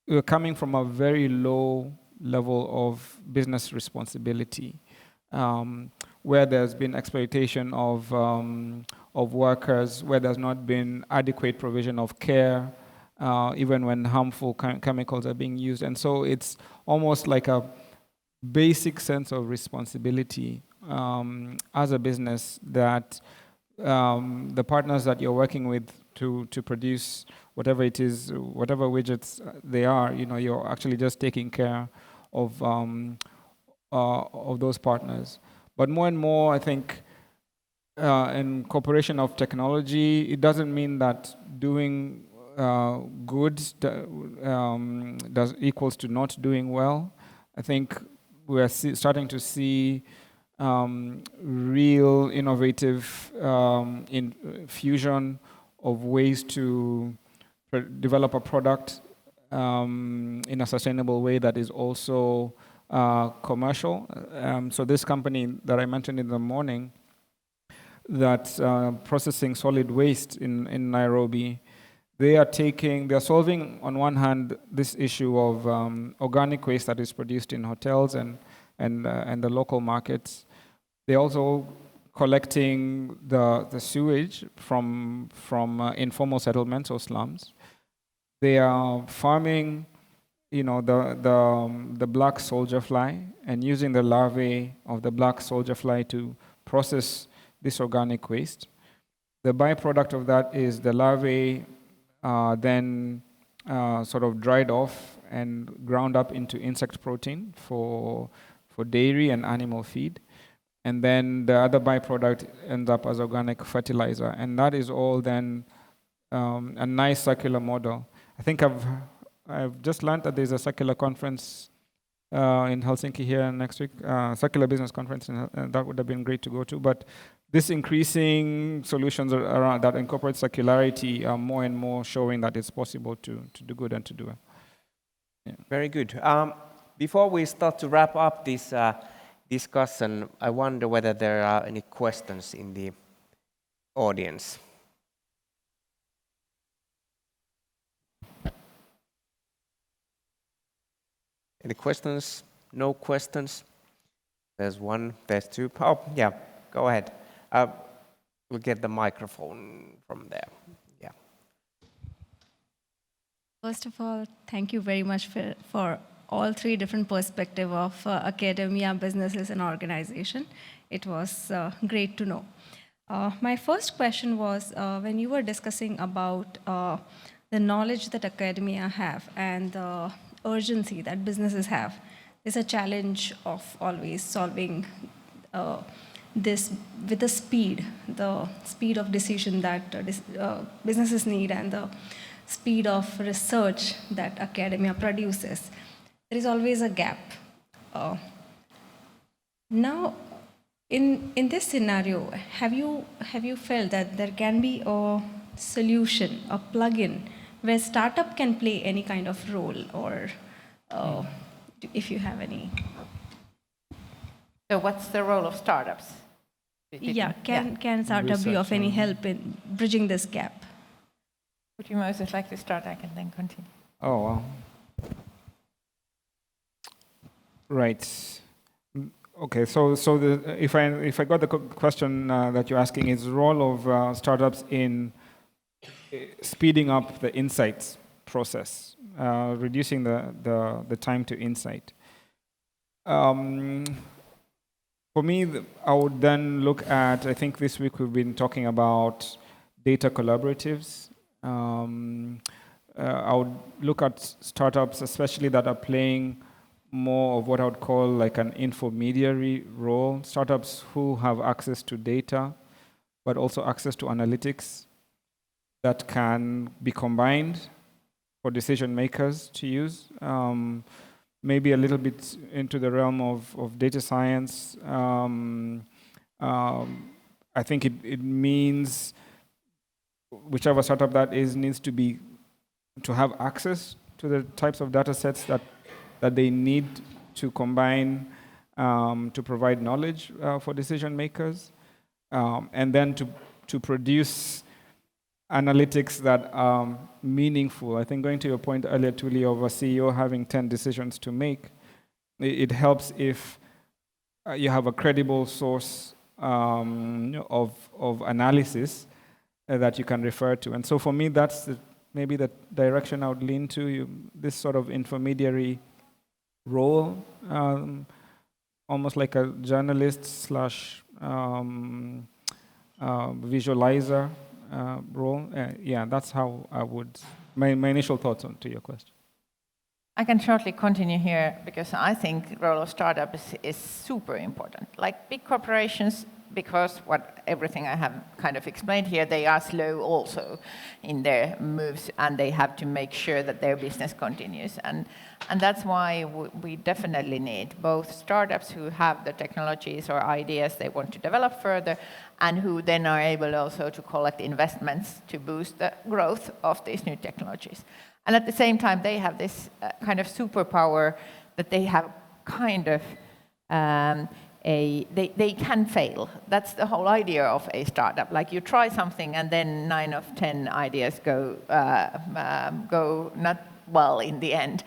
were coming from a very low level of business responsibility, where there's been exploitation of workers, where there's not been adequate provision of care, even when harmful chemicals are being used. And so it's almost like a basic sense of responsibility as a business that the partners that you're working with to produce whatever it is, whatever widgets they are, you know, you're actually just taking care of those partners. But more and more, I think, incorporation of technology, it doesn't mean that doing good does equals to not doing well. I think we are starting to see real innovative fusion of ways to develop a product in a sustainable way that is also commercial. So this company that I mentioned in the morning, that's processing solid waste in Nairobi, they're solving on one hand this issue of organic waste that is produced in hotels and the local markets. They're also collecting the sewage from informal settlements or slums. They are farming, the black soldier fly and using the larvae of the black soldier fly to process this organic waste. The byproduct of that is the larvae then sort of dried off and ground up into insect protein for dairy and animal feed. And then the other byproduct ends up as organic fertilizer. And that is all then a nice circular model. I think I've just learned that there's a circular conference in Helsinki here next week, circular business conference, and that would have been great to go to. But this increasing solutions around that incorporate circularity are more and more showing that it's possible to do good and to do well. Yeah. Very good. Before we start to wrap up this discussion, I wonder whether there are any questions in the audience. Any questions? No questions? There's one, there's two. Oh, yeah, go ahead. We'll get the microphone from there. Yeah. First of all, thank you very much for all three different perspectives of academia, businesses, and organization. It was great to know. My first question was when you were discussing about the knowledge that academia have and the urgency that businesses have. There's a challenge of always solving this with the speed of decision that businesses need and the speed of research that academia produces. There is always a gap. Now, in this scenario, have you felt that there can be a solution, a plug-in, where startup can play any kind of role, or if you have any? So what's the role of startups? Can startup be of any help in bridging this gap? Would you most like to start? I can then continue. Oh, well. Right. Okay, so if I got the question that you're asking, is the role of startups in speeding up the insights process, reducing the time to insight. For me, I would then look at, I think this week we've been talking about data collaboratives. I would look at startups, especially that are playing more of what I would call like an intermediary role. Startups who have access to data, but also access to analytics that can be combined for decision makers to use. Maybe a little bit into the realm of data science. I think it means whichever startup that is needs to have access to the types of data sets that they need to combine to provide knowledge for decision makers, and then to produce analytics that are meaningful. I think going to your point earlier, Tuuli, of a CEO having 10 decisions to make, it helps if you have a credible source of analysis that you can refer to. And so for me, that's maybe the direction I would lean to, this sort of intermediary role, almost like a journalist slash visualizer role. Yeah, that's how I would, my initial thoughts to your question. I can shortly continue here because I think the role of startups is super important. Like big corporations because everything I have kind of explained here, they are slow also in their moves, and they have to make sure that their business continues. And that's why we definitely need both startups who have the technologies or ideas they want to develop further, and who then are able also to collect investments to boost the growth of these new technologies. And at the same time, they have this kind of superpower that they have kind of they can fail. That's the whole idea of a startup. Like you try something and then 9 of 10 ideas go not well in the end.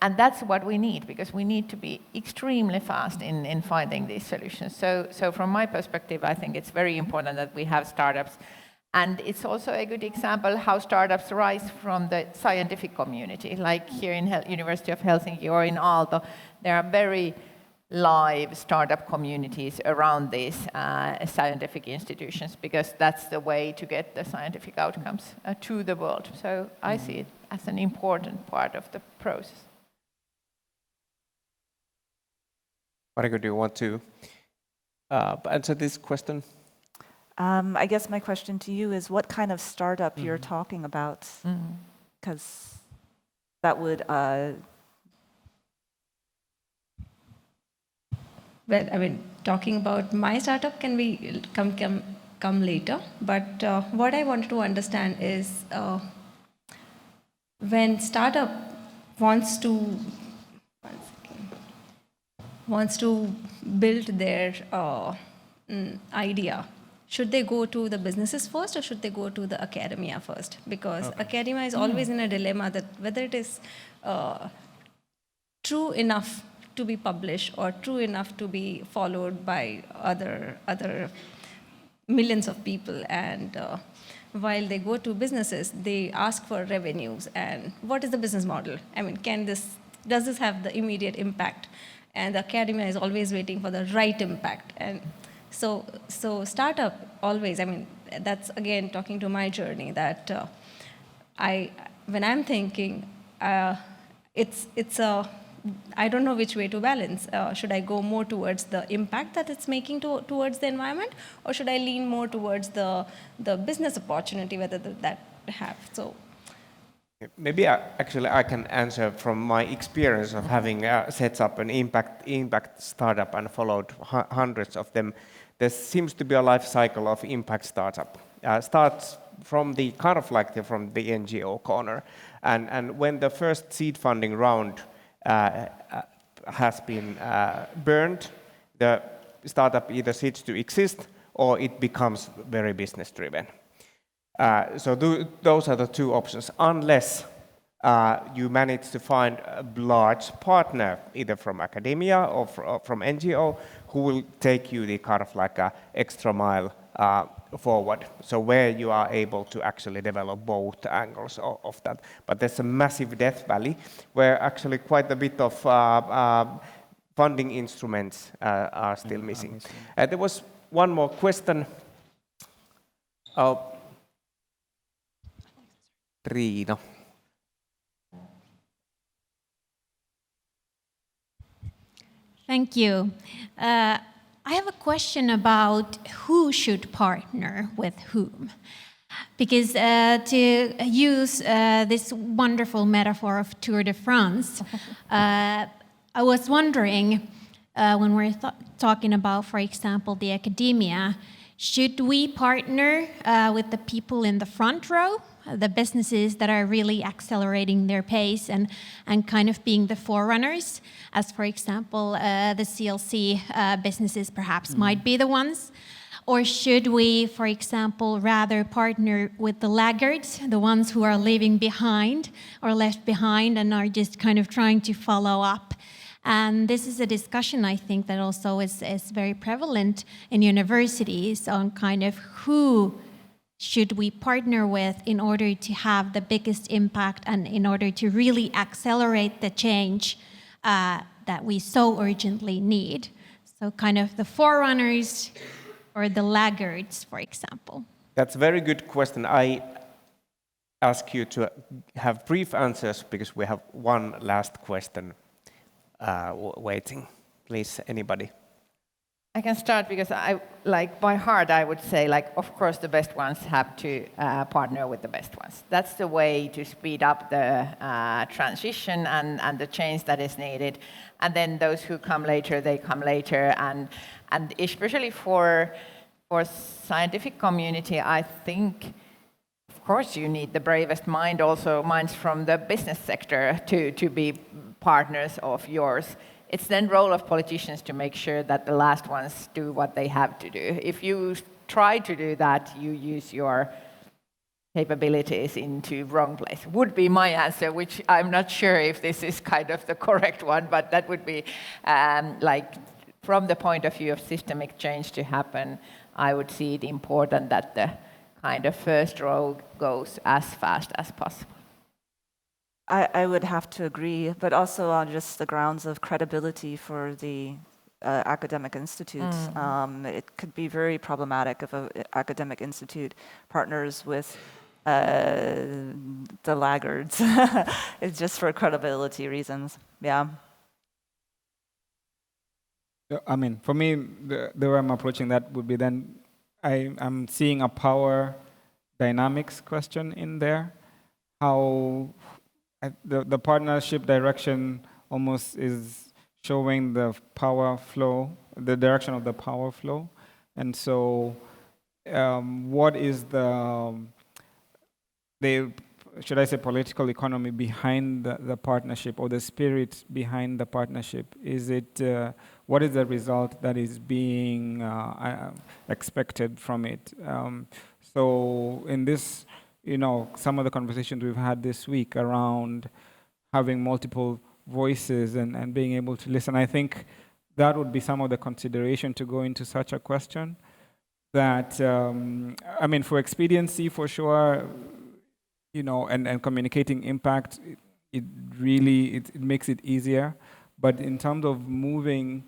And that's what we need, because we need to be extremely fast in finding these solutions. So from my perspective, I think it's very important that we have startups. And it's also a good example how startups rise from the scientific community. Like here in University of Helsinki or in Aalto, there are very live startup communities around these scientific institutions, because that's the way to get the scientific outcomes to the world. So I see it as an important part of the process. Mariko, do you want to answer this question? I guess my question to you is what kind of startup you're talking about? Because that would... Well, I mean, talking about my startup can be come later. But what I wanted to understand is when startup wants to build their idea, should they go to the businesses first or should they go to the academia first? Because academia is always in a dilemma that whether it is true enough to be published or true enough to be followed by other millions of people. And while they go to businesses, they ask for revenues. And what is the business model? I mean, does this have the immediate impact? And the academia is always waiting for the right impact. And so startup always, I mean, that's again talking to my journey that when I'm thinking, I don't know which way to balance. Should I go more towards the impact that it's making towards the environment, or should I lean more towards the business opportunity, whether that have? So maybe I can answer from my experience of having set up an impact startup and followed hundreds of them. There seems to be a life cycle of impact startup. Starts from the kind of like from the NGO corner, and when the first seed funding round has been burned, the startup either ceases to exist or it becomes very business driven. So those are the two options, unless you manage to find a large partner, either from academia or from NGO, who will take you the kind of like a extra mile forward. So where you are able to actually develop both angles of that. But there's a massive death valley where actually quite a bit of funding instruments are still missing. There was one more question. Riina. Thank you. I have a question about who should partner with whom. Because to use this wonderful metaphor of Tour de France, I was wondering, when we're talking about, for example, the academia, should we partner with the people in the front row, the businesses that are really accelerating their pace and kind of being the forerunners, as for example, the CLC businesses perhaps might be the ones? Or should we, for example, rather partner with the laggards, the ones who are leaving behind or left behind and are just kind of trying to follow up? And this is a discussion, I think, that also is very prevalent in universities on kind of who should we partner with in order to have the biggest impact and in order to really accelerate the change that we so urgently need. So kind of the forerunners or the laggards, for example. That's a very good question. I ask you to have brief answers because we have one last question waiting. Please, anybody? I can start because by heart, I would say, of course, the best ones have to partner with the best ones. That's the way to speed up the transition and the change that is needed. And then those who come later, they come later. And especially for scientific community, I think, of course, you need the bravest mind, also minds from the business sector to be partners of yours. It's then role of politicians to make sure that the last ones do what they have to do. If you try to do that, you use your capabilities into wrong place. Would be my answer, which I'm not sure if this is kind of the correct one, but that would be from the point of view of systemic change to happen, I would see it important that the kind of first row goes as fast as possible. I would have to agree, but also on just the grounds of credibility for the academic institutes. It could be very problematic if an academic institute partners with the laggards. It's just for credibility reasons. Yeah. I mean, for me, the way I'm approaching that would be then I'm seeing a power dynamics question in there. How the partnership direction almost is showing the power flow, the direction of the power flow. And so what is the should I say political economy behind the partnership, or the spirit behind the partnership? Is it, what is the result that is being expected from it? So in this, some of the conversations we've had this week around having multiple voices and being able to listen, I think that would be some of the consideration to go into such a question. That, I mean, for expediency, for sure, and communicating impact, it really makes it easier. But in terms of moving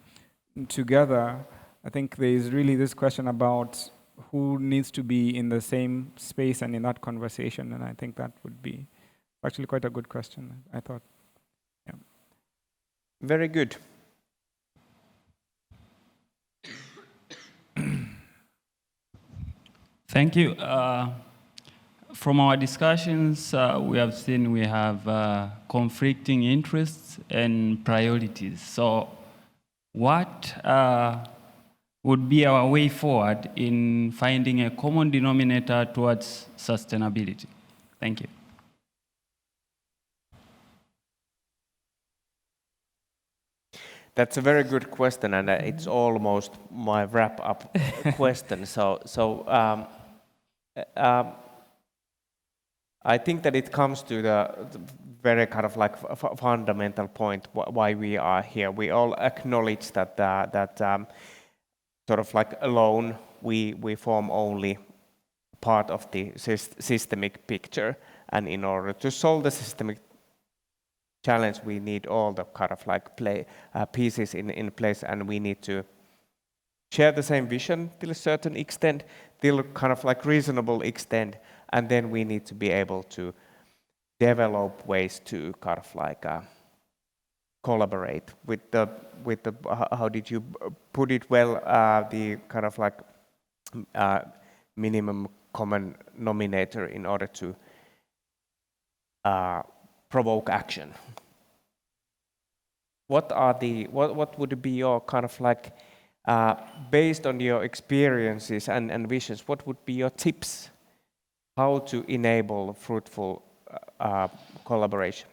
together, I think there is really this question about who needs to be in the same space and in that conversation, and I think that would be actually quite a good question, I thought. Yeah. Very good. Thank you. From our discussions, we have seen we have conflicting interests and priorities. So what would be our way forward in finding a common denominator towards sustainability? Thank you. That's a very good question, and it's almost my wrap-up question. I think that it comes to the very kind of like fundamental point why we are here. We all acknowledge that sort of like alone we form only part of the systemic picture, and in order to solve the systemic challenge, we need all the kind of like pieces in place, and we need to share the same vision till a certain extent, till kind of like reasonable extent, and then we need to be able to develop ways to kind of like collaborate with the how did you put it well, the kind of like minimum common denominator in order to provoke action. What would be your kind of like based on your experiences and visions, what would be your tips how to enable fruitful collaboration?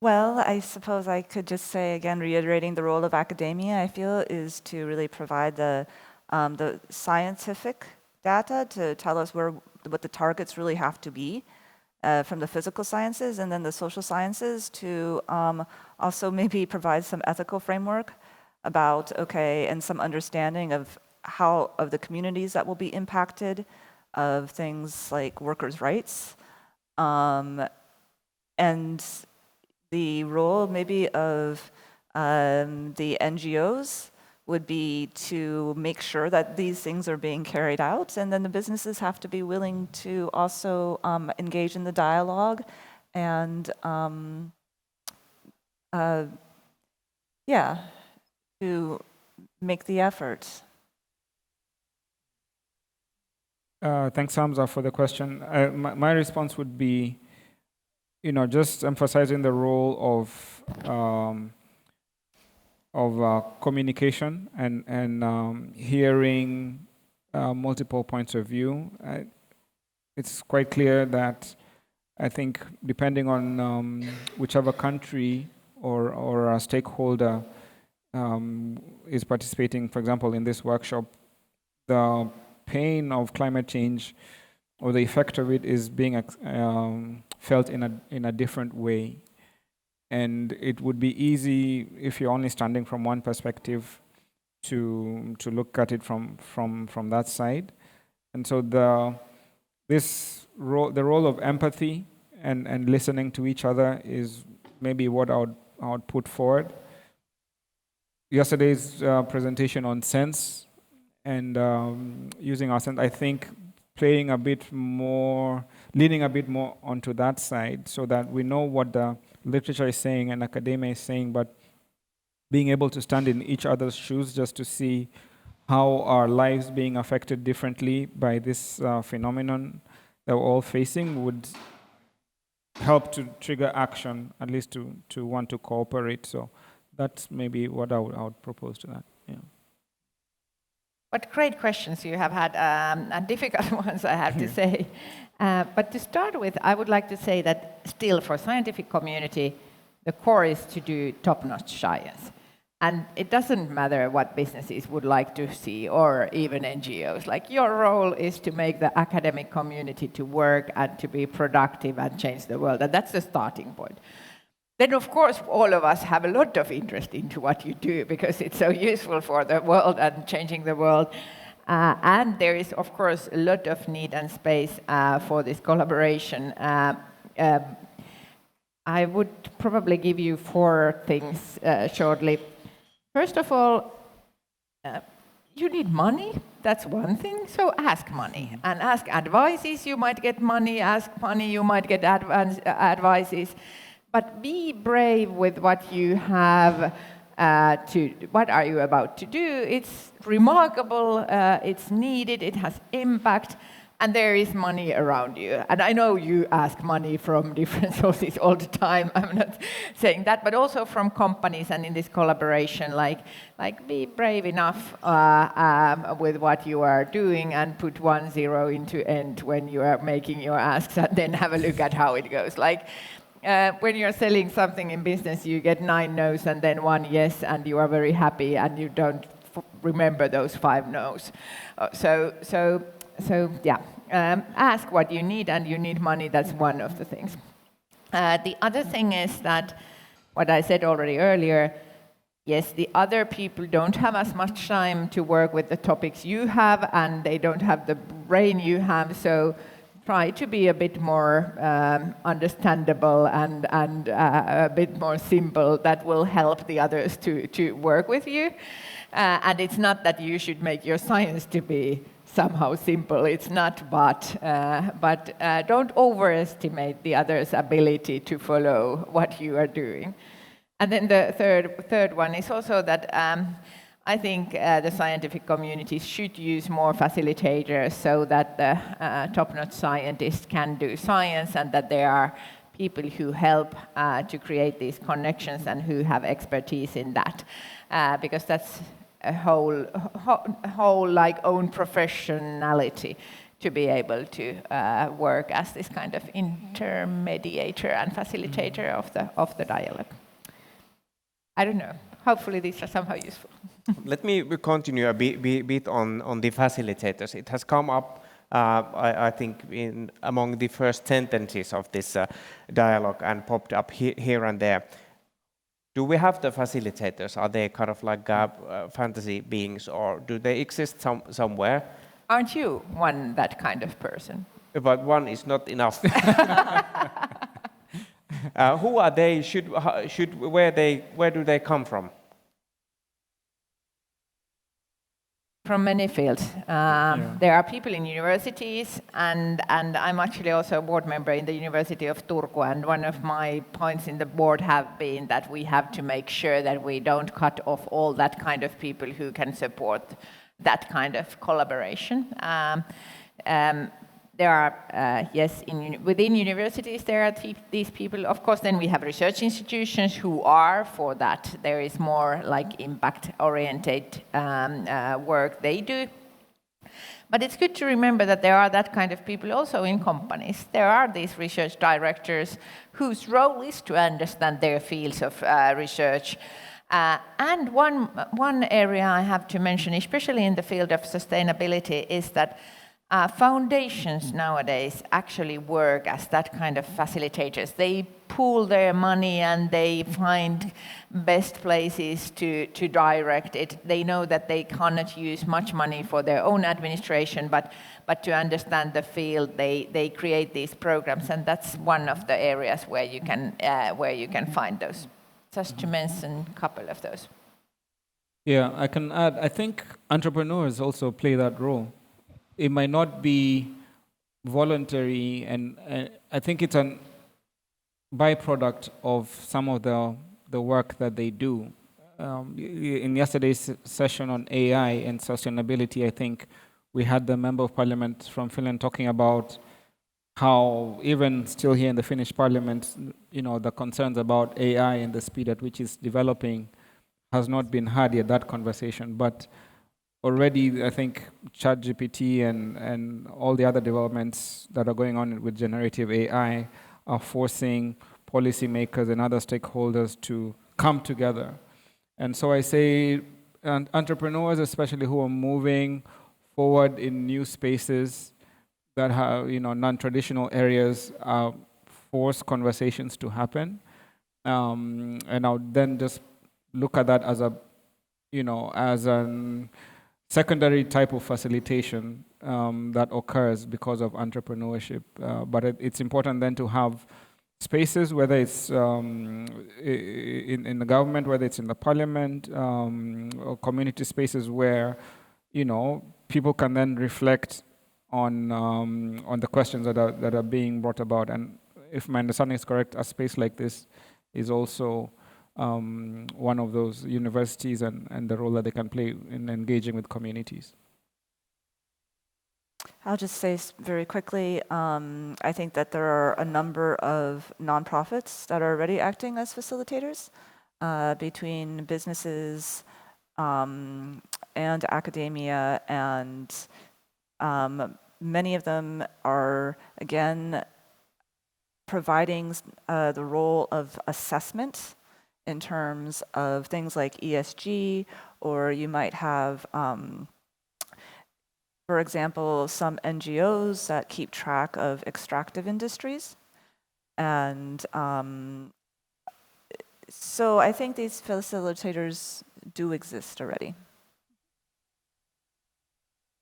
Well, I suppose I could just say again, reiterating the role of academia, I feel, is to really provide the scientific data to tell us what the targets really have to be from the physical sciences, and then the social sciences to also maybe provide some ethical framework about, and some understanding of of the communities that will be impacted, of things like workers' rights, and the role maybe of the NGOs would be to make sure that these things are being carried out, and then the businesses have to be willing to also engage in the dialogue and yeah, to make the effort. Thanks, Hamza, for the question. My response would be, just emphasizing the role of communication and hearing multiple points of view. It's quite clear that I think depending on whichever country or a stakeholder is participating, for example, in this workshop, the pain of climate change or the effect of it is being felt in a different way. And it would be easy if you're only standing from one perspective to look at it from that side. And so the role of empathy and listening to each other is maybe what I would put forward. Yesterday's presentation on sense and using our sense, I think leaning a bit more onto that side so that we know what the literature is saying and academia is saying, but being able to stand in each other's shoes just to see how our lives being affected differently by this phenomenon that we're all facing would help to trigger action, at least to want to cooperate. So that's maybe what I would propose to that. Yeah. What great questions you have had, and difficult ones, I have to say. But to start with, I would like to say that still for scientific community, the core is to do top-notch science. And it doesn't matter what businesses would like to see, or even NGOs. Like, your role is to make the academic community to work and to be productive and change the world. And that's the starting point. Then, of course, all of us have a lot of interest into what you do because it's so useful for the world and changing the world. And there is, of course, a lot of need and space for this collaboration. I would probably give you 4 things shortly. First of all, you need money. That's one thing. So ask money and ask advices. You might get money. Ask money. You might get advices. But be brave with what you have what are you about to do. It's remarkable, it's needed, it has impact, and there is money around you. And I know you ask money from different sources all the time, I'm not saying that, but also from companies and in this collaboration, like be brave enough with what you are doing and put 1 0 into end when you are making your asks, and then have a look at how it goes. When you're selling something in business, you get 9 no's and then 1 yes, and you are very happy, and you don't remember those 5 no's. So yeah, ask what you need, and you need money. That's one of the things. The other thing is that, what I said already earlier, yes, the other people don't have as much time to work with the topics you have, and they don't have the brain you have, so try to be a bit more understandable and a bit more simple. That will help the others to work with you. And it's not that you should make your science to be somehow simple. It's not, but don't overestimate the other's ability to follow what you are doing. And then the third one is also that I think the scientific community should use more facilitators so that the top-notch scientists can do science, and that there are people who help to create these connections and who have expertise in that, because that's a whole like own professionality to be able to work as this kind of intermediator and facilitator of the dialogue. I don't know. Hopefully these are somehow useful. Let me continue a bit on the facilitators. It has come up, I think, among the first sentences of this dialogue and popped up here and there. Do we have the facilitators? Are they kind of like fantasy beings, or do they exist somewhere? Aren't you that kind of person? But one is not enough. Who are they? Where do they come from? from many fields. There are people in universities, and I'm actually also a board member in the University of Turku, and one of my points in the board have been that we have to make sure that we don't cut off all that kind of people who can support that kind of collaboration. There are, yes, within universities there are these people. Of course, then we have research institutions who are for that. There is more like impact-oriented work they do. But it's good to remember that there are that kind of people also in companies. There are these research directors whose role is to understand their fields of research. And one area I have to mention, especially in the field of sustainability, is that foundations nowadays actually work as that kind of facilitators. They pool their money and they find best places to direct it. They know that they cannot use much money for their own administration, but to understand the field, they create these programs, and that's one of the areas where you can find those. Just to mention a couple of those. Yeah, I can add, I think entrepreneurs also play that role. It might not be voluntary, and I think it's a byproduct of some of the work that they do. In yesterday's session on AI and sustainability, I think we had the Member of Parliament from Finland talking about how even still here in the Finnish Parliament, the concerns about AI and the speed at which it's developing has not been had yet, that conversation. But already, I think ChatGPT and all the other developments that are going on with generative AI are forcing policymakers and other stakeholders to come together. And so I say, entrepreneurs, especially who are moving forward in new spaces that have, non-traditional areas, force conversations to happen. And I'll then just look at that as as an secondary type of facilitation that occurs because of entrepreneurship. But it's important then to have spaces, whether it's in the government, whether it's in the parliament, or community spaces where, people can then reflect on the questions that are being brought about. And if my understanding is correct, a space like this is also one of those universities and the role that they can play in engaging with communities. I'll just say very quickly, I think that there are a number of nonprofits that are already acting as facilitators between businesses and academia, and many of them are, again, providing the role of assessment in terms of things like ESG, or you might have, for example, some NGOs that keep track of extractive industries. And so I think these facilitators do exist already.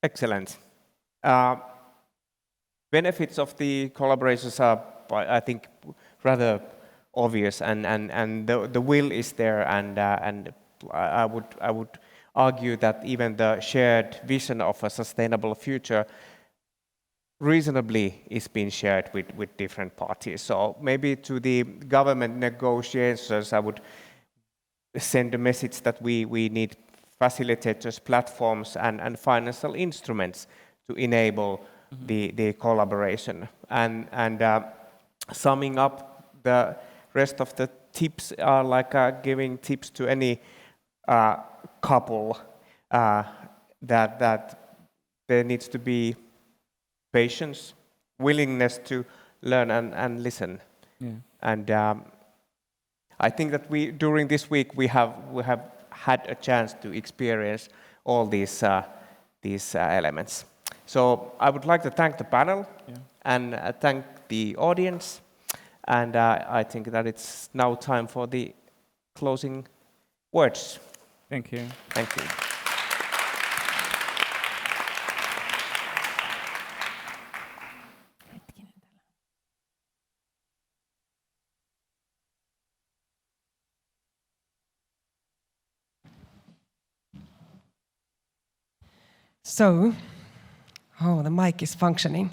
Excellent. Benefits of the collaborations are, I think, rather obvious, and the will is there, and I would argue that even the shared vision of a sustainable future reasonably is being shared with different parties. So maybe to the government negotiations, I would send a message that we need facilitators, platforms, and financial instruments to enable the collaboration. And summing up, the rest of the tips are like giving tips to any couple that there needs to be patience, willingness to learn and listen. Yeah. And I think that during this week we have had a chance to experience all these elements. So I would like to thank the panel and thank the audience. And I think that it's now time for the closing words. Thank you. Thank you. So, the mic is functioning.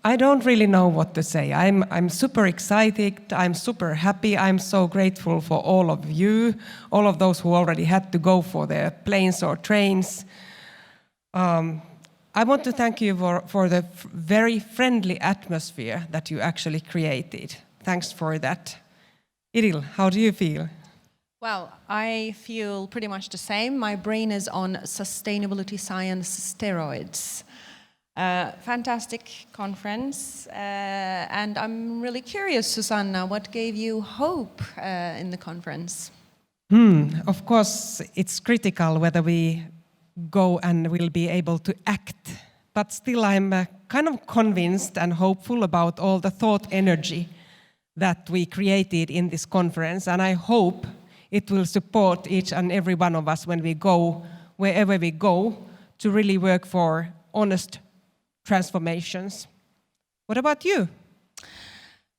I don't really know what to say. I'm super excited, I'm super happy, I'm so grateful for all of you, all of those who already had to go for their planes or trains. I want to thank you for the very friendly atmosphere that you actually created. Thanks for that. İdil, how do you feel? Well, I feel pretty much the same. My brain is on sustainability science steroids. Fantastic conference, and I'm really curious, Susanna, what gave you hope in the conference? Of course, it's critical whether we go and will be able to act, but still I'm kind of convinced and hopeful about all the thought energy that we created in this conference, and I hope it will support each and every one of us when we go, wherever we go, to really work for honest transformations. What about you?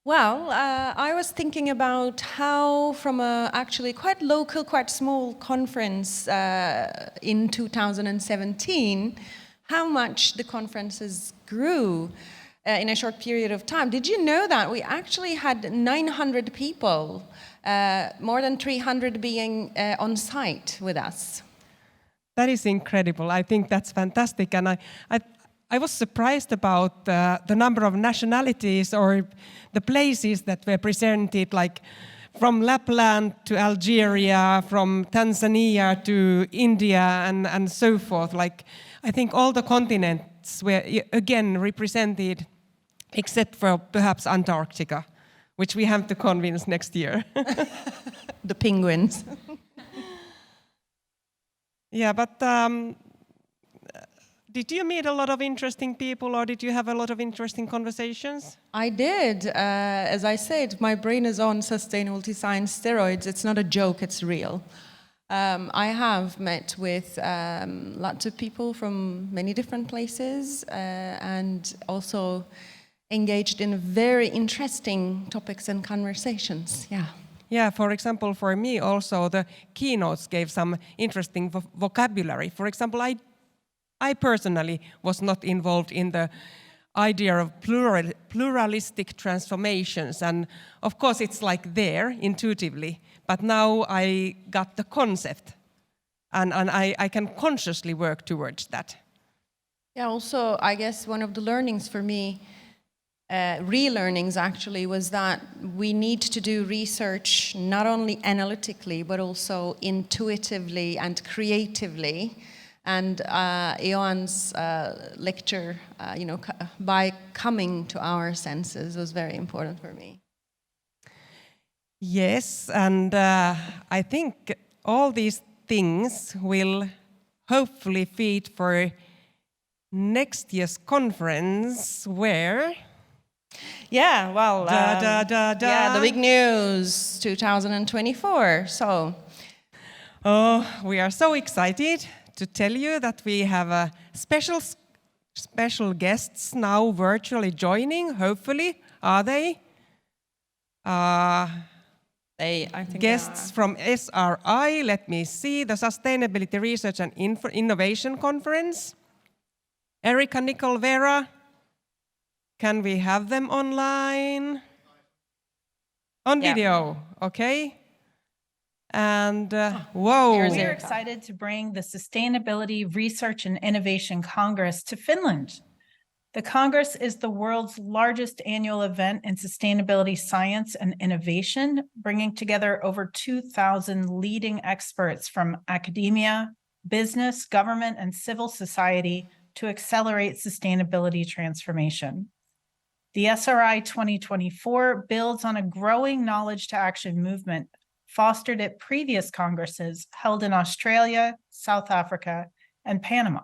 Well, I was thinking about how from a actually quite local, quite small conference in 2017, how much the conferences grew in a short period of time. Did you know that we actually had 900 people, more than 300 being on site with us? That is incredible. I think that's fantastic, and I was surprised about the number of nationalities or the places that were presented, like from Lapland to Algeria, from Tanzania to India, and so forth. Like, I think all the continents were again represented, except for perhaps Antarctica, which we have to convince next year. The penguins. Yeah, but did you meet a lot of interesting people, or did you have a lot of interesting conversations? I did. As I said, my brain is on sustainability science steroids. It's not a joke, it's real. I have met with lots of people from many different places and also engaged in very interesting topics and conversations. Yeah. Yeah, for example, for me also, the keynotes gave some interesting vocabulary. For example, I personally was not involved in the idea of pluralistic transformations, and of course it's like there intuitively, but now I got the concept, and I can consciously work towards that. Yeah, also I guess one of the learnings for me, relearnings actually, was that we need to do research not only analytically but also intuitively and creatively. And Johan's lecture, by coming to our senses, was very important for me. Yes, and I think all these things will hopefully feed for next year's conference, where? Yeah, well, yeah, the big news, 2024. So, we are so excited to tell you that we have special guests now virtually joining, hopefully. Are they? I think guests from SRI, let me see, the Sustainability Research and Innovation Conference. Erika, Nicole, Vera, can we have them online? On video, okay. And whoa. We're excited to bring the Sustainability Research and Innovation Congress to Finland. The Congress is the world's largest annual event in sustainability science and innovation, bringing together over 2,000 leading experts from academia, business, government, and civil society to accelerate sustainability transformation. The SRI 2024 builds on a growing knowledge to action movement fostered at previous congresses held in Australia, South Africa, and Panama.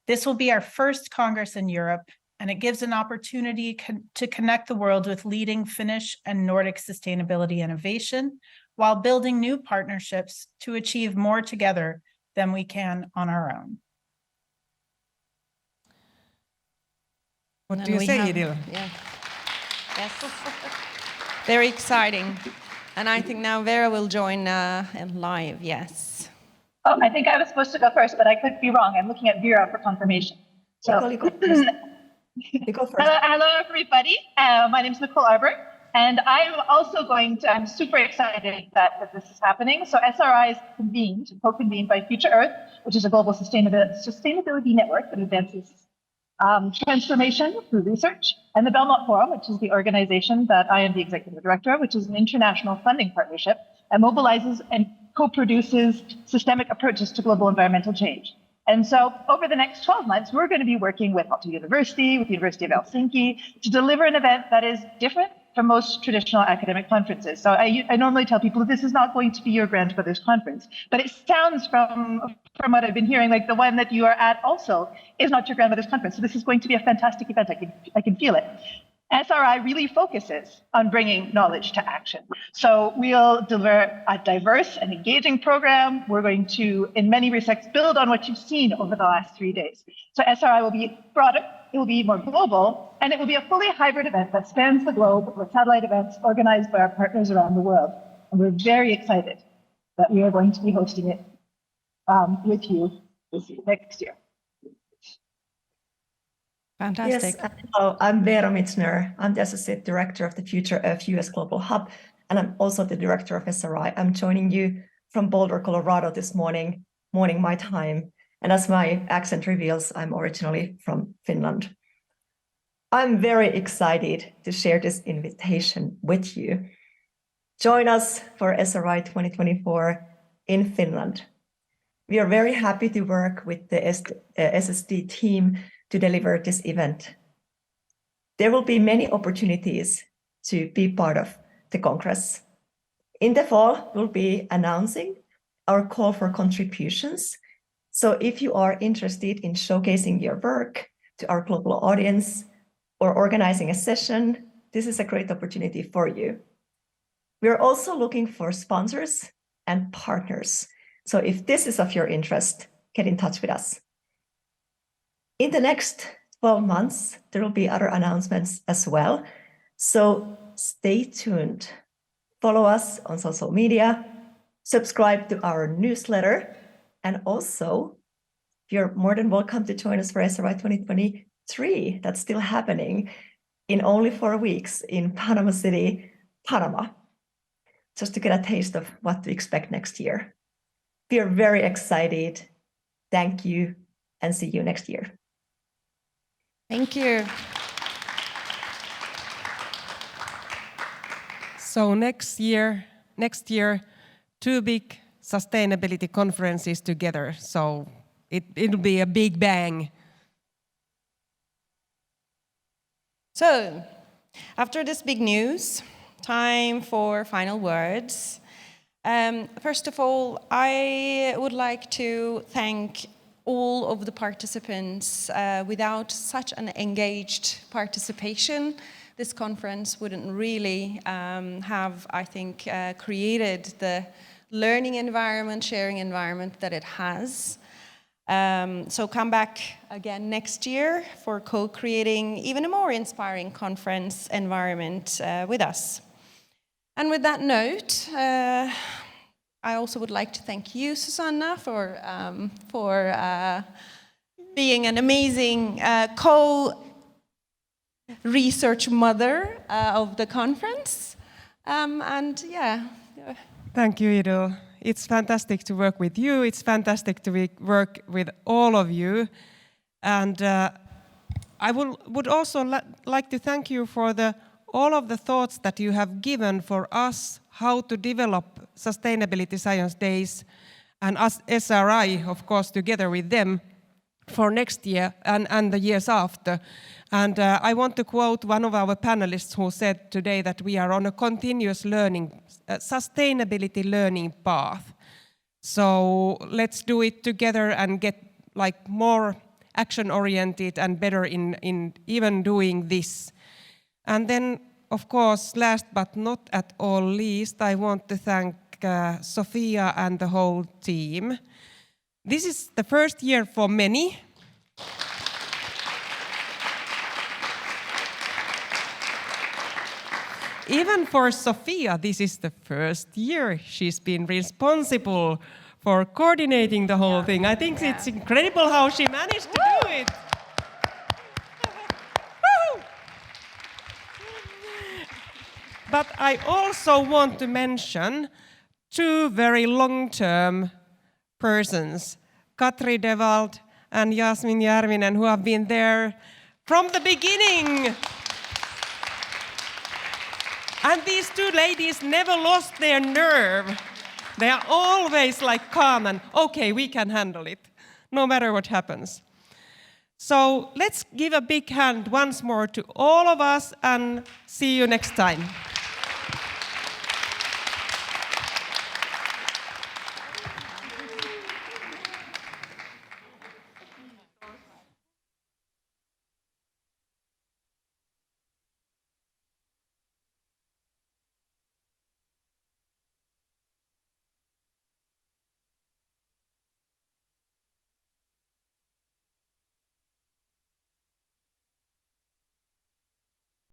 This will be our first Congress in Europe, and it gives an opportunity to connect the world with leading Finnish and Nordic sustainability innovation while building new partnerships to achieve more together than we can on our own. What do you say, Idil? Yeah. Yes. Very exciting. And I think now Vera will join live, yes. Oh, I think I was supposed to go first, but I could be wrong. I'm looking at Vera for confirmation. So, Nicole, you go first. Hello, everybody. My name is Nicole Arbert, and I'm super excited that this is happening. So SRI is co-convened by Future Earth, which is a global sustainability network that advances transformation through research, and the Belmont Forum, which is the organization that I am the executive director of, which is an international funding partnership that mobilizes and co-produces systemic approaches to global environmental change. And so over the next 12 months, we're going to be working with Aalto University, with the University of Helsinki, to deliver an event that is different from most traditional academic conferences. So I normally tell people that this is not going to be your grandmother's conference, but it sounds from what I've been hearing, like the one that you are at also is not your grandmother's conference. So this is going to be a fantastic event. I can feel it. SRI really focuses on bringing knowledge to action. So we'll deliver a diverse and engaging program. We're going to, in many respects, build on what you've seen over the last 3 days. So SRI will be broader, it will be more global, and it will be a fully hybrid event that spans the globe with satellite events organized by our partners around the world. And we're very excited that we are going to be hosting it with you next year. Fantastic. Yes, hello, I'm Vera Mitzner. I'm the Associate Director of the Future Earth US Global Hub, and I'm also the Director of SRI. I'm joining you from Boulder, Colorado this morning my time. And as my accent reveals, I'm originally from Finland. I'm very excited to share this invitation with you. Join us for SRI 2024 in Finland. We are very happy to work with the SSD team to deliver this event. There will be many opportunities to be part of the Congress. In the fall, we'll be announcing our call for contributions. So if you are interested in showcasing your work to our global audience or organizing a session, this is a great opportunity for you. We are also looking for sponsors and partners. So if this is of your interest, get in touch with us. In the next 12 months, there will be other announcements as well. So stay tuned. Follow us on social media, subscribe to our newsletter, and also you're more than welcome to join us for SRI 2023. That's still happening in only 4 weeks in Panama City, Panama, just to get a taste of what to expect next year. We are very excited. Thank you, and see you next year. Thank you. So next year, 2 big sustainability conferences together. So it'll be a big bang. So, after this big news, time for final words. First of all, I would like to thank all of the participants. Without such an engaged participation, this conference wouldn't really have, I think, created the learning environment, sharing environment that it has. So come back again next year for co-creating even a more inspiring conference environment with us. And with that note, I also would like to thank you, Susanna, for being an amazing co-research mother of the conference. And yeah. Thank you, Idil. It's fantastic to work with you. It's fantastic to work with all of you. And I would also like to thank you for all of the thoughts that you have given for us how to develop Sustainability Science Days, and us SRI, of course, together with them for next year and the years after. And I want to quote one of our panelists who said today that we are on a continuous learning, sustainability learning path. So let's do it together and get like more action-oriented and better in even doing this. And then, of course, last but not at all least, I want to thank Sophia and the whole team. This is the first year for many. Even for Sophia, this is the first year she's been responsible for coordinating the whole thing. I think it's incredible how she managed to do it. But I also want to mention two very long-term persons, Katri Devald and Jasmin Järvinen, who have been there from the beginning. And these two ladies never lost their nerve. They are always like calm and, okay, we can handle it, no matter what happens. So let's give a big hand once more to all of us and see you next time.